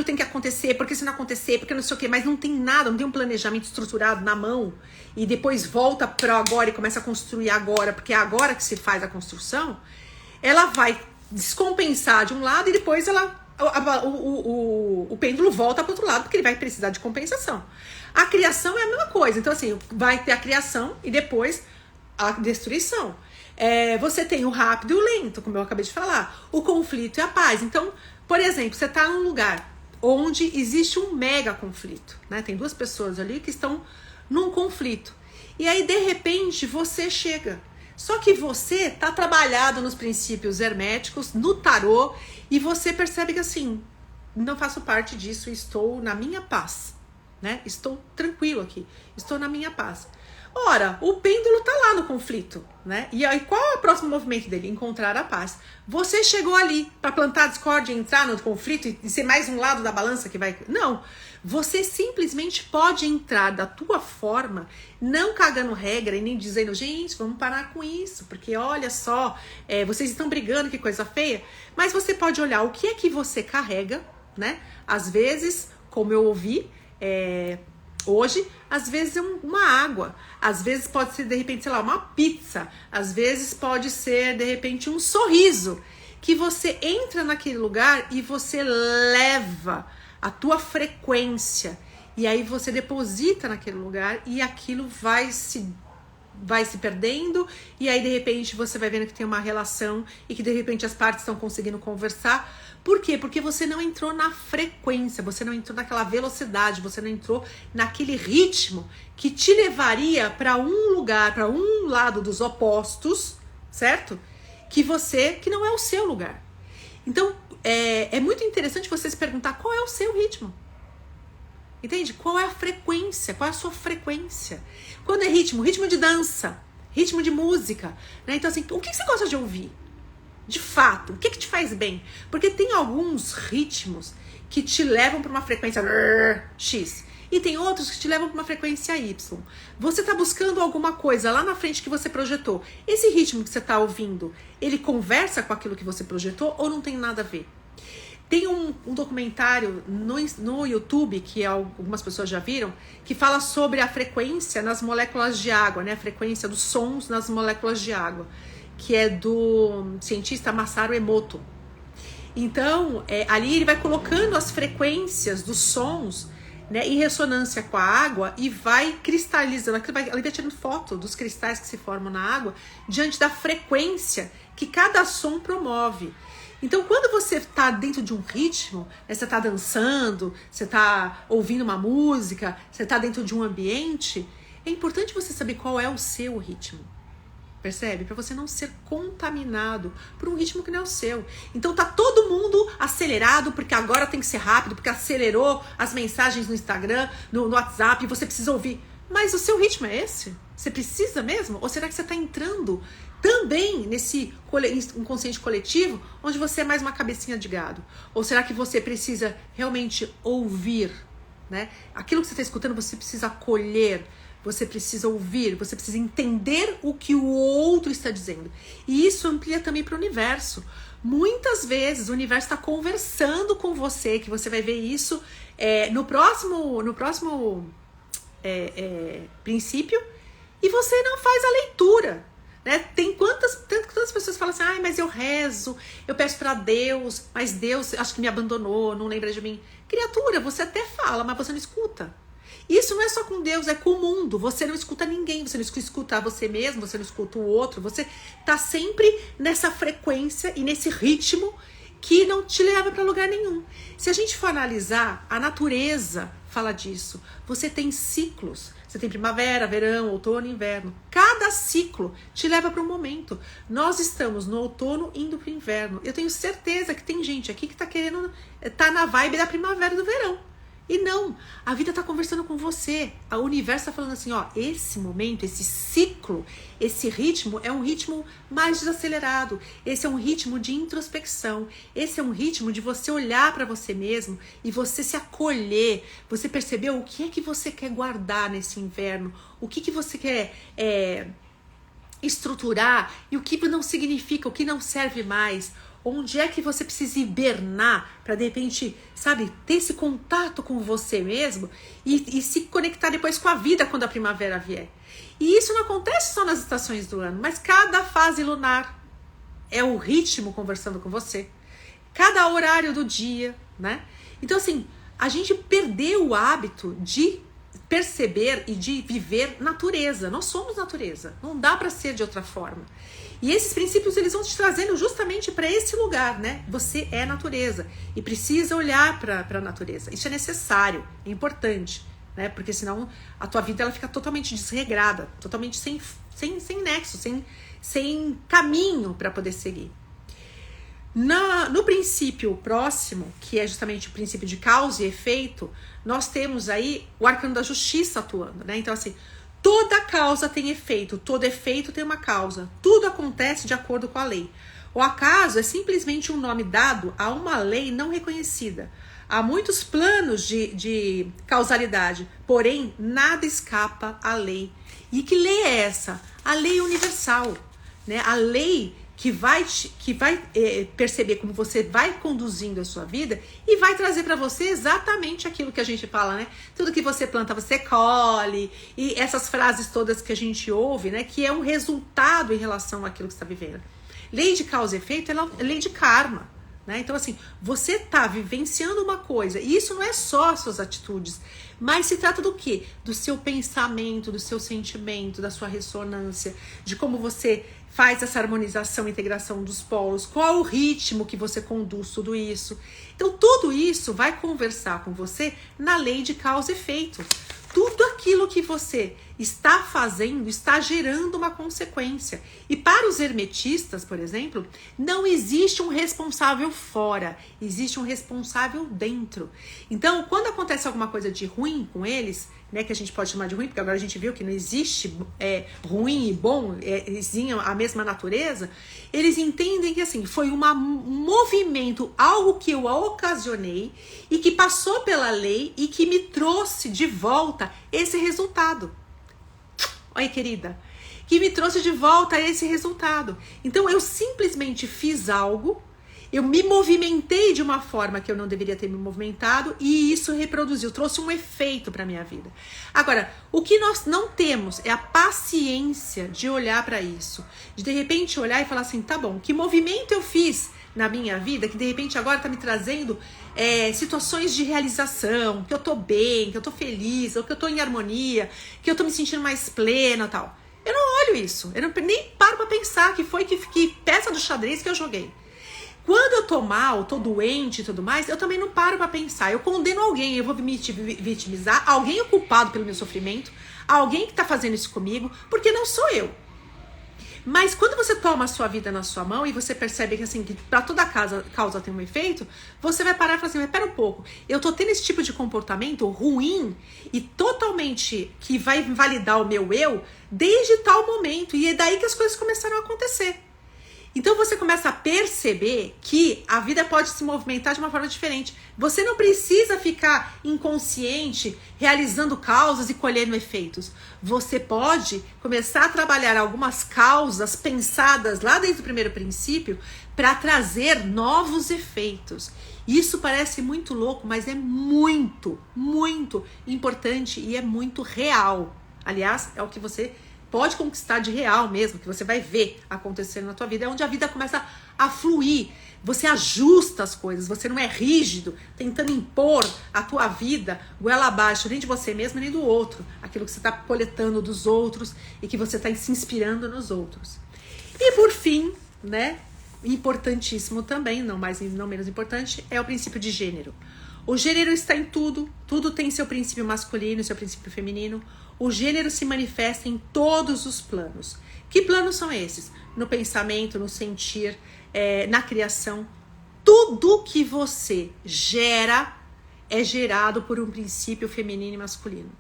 tem que acontecer, porque se não acontecer, porque não sei o quê, mas não tem nada, não tem um planejamento estruturado na mão, e depois volta pro agora e começa a construir agora, porque é agora que se faz a construção, ela vai descompensar de um lado e depois o pêndulo volta para o outro lado, porque ele vai precisar de compensação. A criação é a mesma coisa. Então, assim, vai ter a criação e depois a destruição. Você tem o rápido e o lento, como eu acabei de falar. O conflito e a paz. Então, por exemplo, você está num lugar onde existe um mega conflito, né? Tem duas pessoas ali que estão num conflito. E aí, de repente, você chega. Só que você tá trabalhado nos princípios herméticos, no tarô, e você percebe que assim, não faço parte disso, estou na minha paz, né? Estou tranquilo aqui, estou na minha paz. Ora, o pêndulo tá lá no conflito, né? E aí qual é o próximo movimento dele? Encontrar a paz. Você chegou ali para plantar a discórdia, entrar no conflito e ser mais um lado da balança que vai... Não, você simplesmente pode entrar da tua forma, não cagando regra e nem dizendo, gente, vamos parar com isso, porque olha só, vocês estão brigando, que coisa feia. Mas você pode olhar o que é que você carrega, né? Às vezes, como eu ouvi hoje, às vezes é uma água, às vezes pode ser, de repente, sei lá, uma pizza, às vezes pode ser, de repente, um sorriso, que você entra naquele lugar e você leva a tua frequência, e aí você deposita naquele lugar e aquilo vai se vai se perdendo, e aí de repente você vai vendo que tem uma relação e que de repente as partes estão conseguindo conversar. Por quê? Porque você não entrou na frequência, você não entrou naquela velocidade, você não entrou naquele ritmo que te levaria para um lugar, para um lado dos opostos, certo? Que não é o seu lugar. Então, é muito interessante você se perguntar qual é o seu ritmo. Entende? Qual é a frequência? Qual é a sua frequência? Quando é ritmo de dança, ritmo de música, né? Então, assim, o que você gosta de ouvir? De fato, o que te faz bem? Porque tem alguns ritmos que te levam para uma frequência X e tem outros que te levam para uma frequência Y. Você está buscando alguma coisa lá na frente que você projetou. Esse ritmo que você está ouvindo, ele conversa com aquilo que você projetou ou não tem nada a ver? Tem um documentário no YouTube, que algumas pessoas já viram, que fala sobre a frequência nas moléculas de água, né? A frequência dos sons nas moléculas de água, que é do cientista Masaru Emoto. Então, ali ele vai colocando as frequências dos sons, né, em ressonância com a água e vai cristalizando, ele vai tirando foto dos cristais que se formam na água diante da frequência que cada som promove. Então, quando você está dentro de um ritmo, né, você está dançando, você está ouvindo uma música, você está dentro de um ambiente, é importante você saber qual é o seu ritmo. Percebe? Para você não ser contaminado por um ritmo que não é o seu. Então tá todo mundo acelerado, porque agora tem que ser rápido, porque acelerou as mensagens no Instagram, no WhatsApp, e você precisa ouvir. Mas o seu ritmo é esse? Você precisa mesmo? Ou será que você está entrando também nesse inconsciente coletivo, onde você é mais uma cabecinha de gado? Ou será que você precisa realmente ouvir, né? Aquilo que você está escutando, você precisa acolher, você precisa ouvir, você precisa entender o que o outro está dizendo. E isso amplia também para o universo. Muitas vezes o universo está conversando com você, que você vai ver isso no próximo princípio, e você não faz a leitura. Né? Tem tantas pessoas falam assim, mas eu rezo, eu peço para Deus, mas Deus acho que me abandonou, não lembra de mim. Criatura, você até fala, mas você não escuta. Isso não é só com Deus, é com o mundo. Você não escuta ninguém, você não escuta você mesmo, você não escuta o outro. Você tá sempre nessa frequência e nesse ritmo que não te leva para lugar nenhum. Se a gente for analisar, a natureza fala disso. Você tem ciclos. Você tem primavera, verão, outono, inverno. Cada ciclo te leva para um momento. Nós estamos no outono indo para o inverno. Eu tenho certeza que tem gente aqui que tá querendo tá na vibe da primavera e do verão. E não, a vida está conversando com você. O universo está falando assim, esse momento, esse ciclo, esse ritmo é um ritmo mais desacelerado. Esse é um ritmo de introspecção. Esse é um ritmo de você olhar para você mesmo e você se acolher. Você perceber o que é que você quer guardar nesse inverno, o que você quer estruturar e o que não significa, o que não serve mais. Onde é que você precisa hibernar para, de repente, sabe, ter esse contato com você mesmo e se conectar depois com a vida quando a primavera vier. E isso não acontece só nas estações do ano, mas cada fase lunar é o ritmo conversando com você. Cada horário do dia, né? Então, assim, a gente perdeu o hábito de perceber e de viver natureza. Nós somos natureza. Não dá para ser de outra forma. E esses princípios, eles vão te trazendo justamente para esse lugar, né? Você é natureza e precisa olhar para a natureza. Isso é necessário, é importante, né? Porque senão a tua vida ela fica totalmente desregrada, totalmente sem nexo, sem caminho para poder seguir. No princípio próximo, que é justamente o princípio de causa e efeito, nós temos aí o arcano da justiça atuando, né? Então, assim, toda causa tem efeito, todo efeito tem uma causa. Tudo acontece de acordo com a lei. O acaso é simplesmente um nome dado a uma lei não reconhecida. Há muitos planos de causalidade, porém nada escapa à lei. E que lei é essa? A lei universal, né? A lei que vai perceber como você vai conduzindo a sua vida e vai trazer para você exatamente aquilo que a gente fala, né? Tudo que você planta, você colhe, e essas frases todas que a gente ouve, né? Que é um resultado em relação àquilo que você está vivendo. Lei de causa e efeito é lei de karma, né? Então, assim, você tá vivenciando uma coisa, e isso não é só as suas atitudes, mas se trata do quê? Do seu pensamento, do seu sentimento, da sua ressonância, de como você faz essa harmonização, integração dos polos, qual o ritmo que você conduz tudo isso. Então, tudo isso vai conversar com você na lei de causa e efeito. Tudo aquilo que você está fazendo está gerando uma consequência. E para os hermetistas, por exemplo, não existe um responsável fora, existe um responsável dentro. Então, quando acontece alguma coisa de ruim com eles, né, que a gente pode chamar de ruim, porque agora a gente viu que não existe ruim e bom, existe a mesma natureza, eles entendem que assim, foi um movimento, algo que eu ocasionei e que passou pela lei e que me trouxe de volta esse resultado. Oi, querida, que me trouxe de volta esse resultado. Então eu simplesmente fiz algo, eu me movimentei de uma forma que eu não deveria ter me movimentado e isso reproduziu, trouxe um efeito para minha vida. Agora, o que nós não temos é a paciência de olhar para isso, de repente olhar e falar assim, tá bom, que movimento eu fiz na minha vida que de repente agora tá me trazendo situações de realização, que eu tô bem, que eu tô feliz, ou que eu tô em harmonia, que eu tô me sentindo mais plena e tal. Eu não olho isso, eu não, nem paro pra pensar que foi que peça do xadrez que eu joguei. Quando eu tô mal, tô doente e tudo mais, eu também não paro pra pensar. Eu condeno alguém, eu vou me vitimizar, alguém é culpado pelo meu sofrimento, alguém que tá fazendo isso comigo, porque não sou eu. Mas quando você toma a sua vida na sua mão e você percebe que assim, que pra toda causa tem um efeito, você vai parar e falar assim, mas pera um pouco, eu tô tendo esse tipo de comportamento ruim e totalmente que vai invalidar o meu eu desde tal momento, e é daí que as coisas começaram a acontecer. Então você começa a perceber que a vida pode se movimentar de uma forma diferente. Você não precisa ficar inconsciente, realizando causas e colhendo efeitos. Você pode começar a trabalhar algumas causas pensadas lá desde o primeiro princípio para trazer novos efeitos. Isso parece muito louco, mas é muito, muito importante e é muito real. Aliás, é o que você pode conquistar de real mesmo, que você vai ver acontecendo na tua vida, é onde a vida começa a fluir, você ajusta as coisas, você não é rígido, tentando impor a tua vida goela abaixo, nem de você mesmo, nem do outro, aquilo que você está coletando dos outros e que você está se inspirando nos outros. E por fim, né, importantíssimo também, não menos importante, é o princípio de gênero. O gênero está em tudo, tudo tem seu princípio masculino, seu princípio feminino. O gênero se manifesta em todos os planos. Que planos são esses? No pensamento, no sentir, na criação. Tudo que você gera é gerado por um princípio feminino e masculino.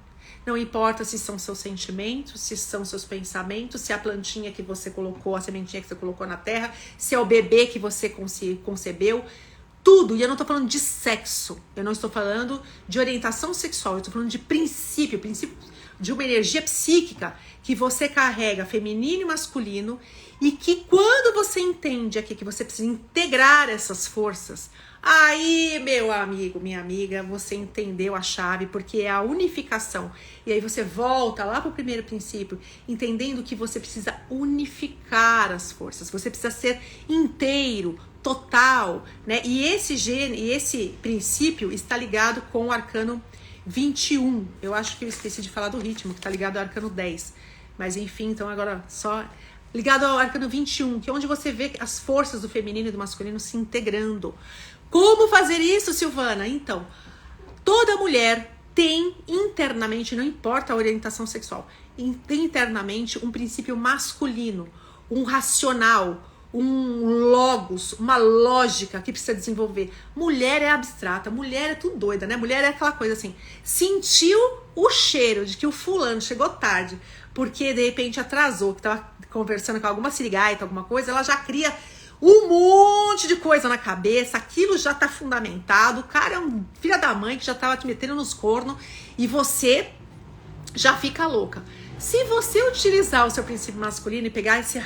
Não importa se são seus sentimentos, se são seus pensamentos, se é a plantinha que você colocou, a sementinha que você colocou na terra, se é o bebê que você concebeu. Tudo, e eu não estou falando de sexo, eu não estou falando de orientação sexual, eu estou falando de princípio de uma energia psíquica que você carrega feminino e masculino e que quando você entende aqui que você precisa integrar essas forças, aí, meu amigo, minha amiga, você entendeu a chave, porque é a unificação. E aí você volta lá para o primeiro princípio, entendendo que você precisa unificar as forças, você precisa ser inteiro, total, né? E esse princípio está ligado com o arcano 21. Eu acho que eu esqueci de falar do ritmo, que está ligado ao arcano 10. Mas enfim, então agora só ligado ao arcano 21, que é onde você vê as forças do feminino e do masculino se integrando. Como fazer isso, Silvana? Então, toda mulher tem internamente, não importa a orientação sexual, tem internamente um princípio masculino, um racional, um logos, uma lógica que precisa desenvolver. Mulher é abstrata, mulher é tudo doida, né? Mulher é aquela coisa assim, sentiu o cheiro de que o fulano chegou tarde, porque de repente atrasou, que tava conversando com alguma sirigaita, alguma coisa, ela já cria um monte de coisa na cabeça, aquilo já tá fundamentado, o cara é um filho da mãe que já tava te metendo nos cornos e você já fica louca. Se você utilizar o seu princípio masculino e pegar essa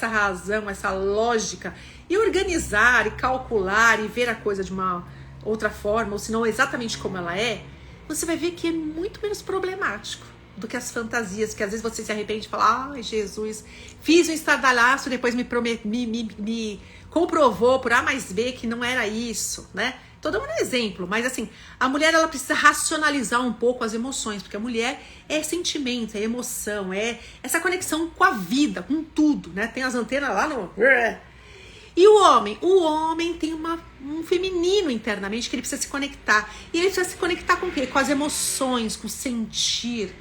razão, essa lógica e organizar e calcular e ver a coisa de uma outra forma, ou se não exatamente como ela é, você vai ver que é muito menos problemático. do que as fantasias, que às vezes você se arrepende e fala, ai Jesus, fiz um estardalhaço, depois me comprovou por A mais B que não era isso, né? Tô dando um exemplo, mas assim, a mulher ela precisa racionalizar um pouco as emoções, porque a mulher é sentimento, é emoção, é essa conexão com a vida, com tudo, né? Tem as antenas lá no... E o homem tem um feminino internamente que ele precisa se conectar. E ele precisa se conectar com o quê? Com as emoções, com o sentir,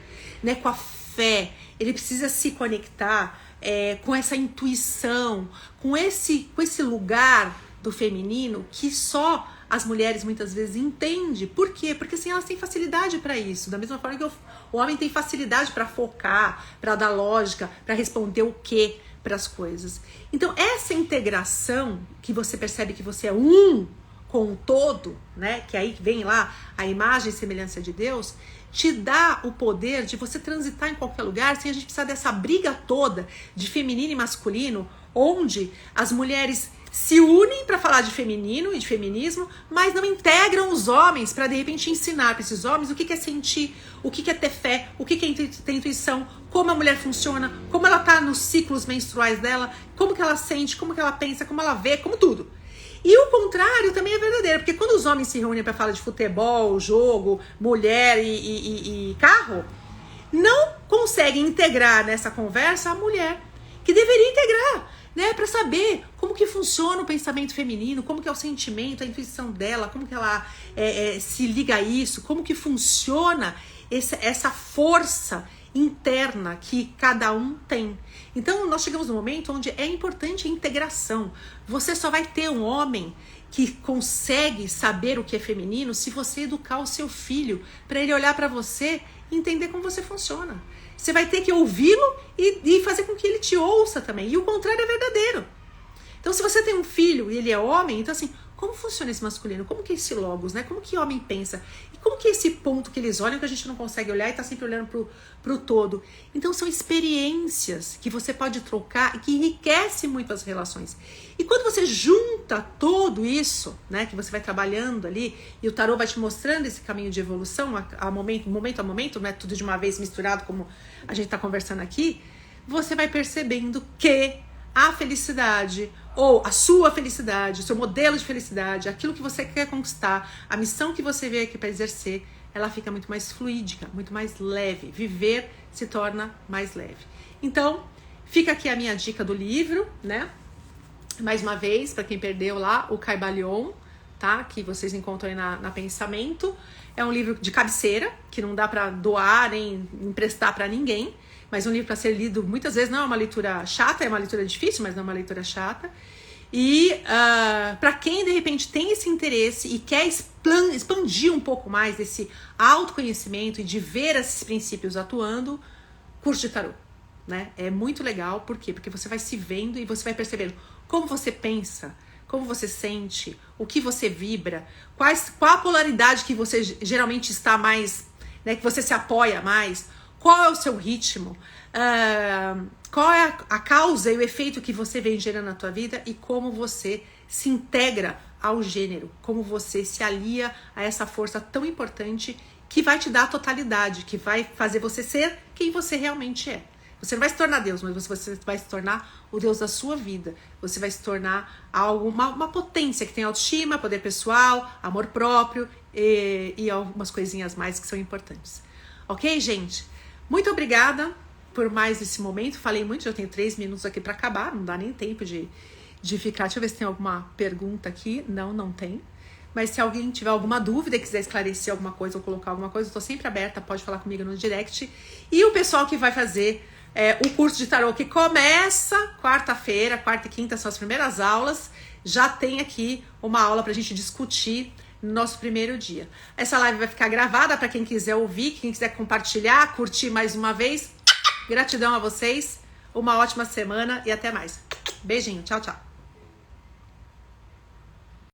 né? Com a fé. Ele precisa se conectar com essa intuição, com esse lugar do feminino que só as mulheres muitas vezes entendem. Por quê? Porque assim, elas têm facilidade para isso. Da mesma forma que o homem tem facilidade para focar, para dar lógica, para responder o quê para as coisas. Então, essa integração que você percebe que você é um com o todo, né? Que aí vem lá a imagem e semelhança de Deus, te dá o poder de você transitar em qualquer lugar sem a gente precisar dessa briga toda de feminino e masculino, onde as mulheres se unem para falar de feminino e de feminismo, mas não integram os homens para de repente ensinar para esses homens o que é sentir, o que é ter fé, o que é ter intuição, como a mulher funciona, como ela tá nos ciclos menstruais dela, como que ela sente, como que ela pensa, como ela vê, como tudo. E o contrário também é verdadeiro, porque quando os homens se reúnem para falar de futebol, jogo, mulher e carro, não conseguem integrar nessa conversa a mulher, que deveria integrar, né, para saber como que funciona o pensamento feminino, como que é o sentimento, a intuição dela, como que ela se liga a isso, como que funciona essa força interna que cada um tem. Então nós chegamos no momento onde é importante a integração. Você só vai ter um homem que consegue saber o que é feminino se você educar o seu filho para ele olhar para você e entender como você funciona. Você vai ter que ouvi-lo e fazer com que ele te ouça também. E o contrário é verdadeiro. Então, se você tem um filho e ele é homem, então assim, como funciona esse masculino? Como que é esse logos, né? Como que o homem pensa? E como que é esse ponto que eles olham que a gente não consegue olhar e tá sempre olhando pro todo? Então, são experiências que você pode trocar e que enriquece muito as relações. E quando você junta tudo isso, né, que você vai trabalhando ali, e o tarô vai te mostrando esse caminho de evolução, momento a momento, não é tudo de uma vez misturado como a gente tá conversando aqui, você vai percebendo que a felicidade, ou a sua felicidade, o seu modelo de felicidade, aquilo que você quer conquistar, a missão que você veio aqui para exercer, ela fica muito mais fluídica, muito mais leve. Viver se torna mais leve. Então, fica aqui a minha dica do livro, né? Mais uma vez, para quem perdeu lá, o Caibalion, tá? Que vocês encontram aí na Pensamento. É um livro de cabeceira, que não dá para doar nem emprestar para ninguém, mas um livro para ser lido muitas vezes. Não é uma leitura chata, é uma leitura difícil, mas não é uma leitura chata. E para quem de repente tem esse interesse e quer expandir um pouco mais desse autoconhecimento e de ver esses princípios atuando, curso de tarô, né? É muito legal, por quê? Porque você vai se vendo e você vai percebendo como você pensa, como você sente, o que você vibra, qual a polaridade que você geralmente está mais, né, que você se apoia mais, qual é o seu ritmo, qual é a causa e o efeito que você vem gerando na tua vida e como você se integra ao gênero, como você se alia a essa força tão importante que vai te dar a totalidade, que vai fazer você ser quem você realmente é. Você não vai se tornar Deus, mas você vai se tornar o Deus da sua vida. Você vai se tornar uma potência que tem autoestima, poder pessoal, amor próprio e algumas coisinhas mais que são importantes. Ok, gente? Muito obrigada por mais esse momento. Falei muito, já tenho 3 minutos aqui para acabar. Não dá nem tempo de ficar. Deixa eu ver se tem alguma pergunta aqui. Não tem. Mas se alguém tiver alguma dúvida e quiser esclarecer alguma coisa ou colocar alguma coisa, eu tô sempre aberta. Pode falar comigo no direct. E o pessoal que vai fazer o curso de tarô que começa quarta-feira, quarta e quinta são as primeiras aulas. Já tem aqui uma aula pra gente discutir no nosso primeiro dia. Essa live vai ficar gravada para quem quiser ouvir, quem quiser compartilhar, curtir mais uma vez. Gratidão a vocês, uma ótima semana e até mais. Beijinho, tchau, tchau.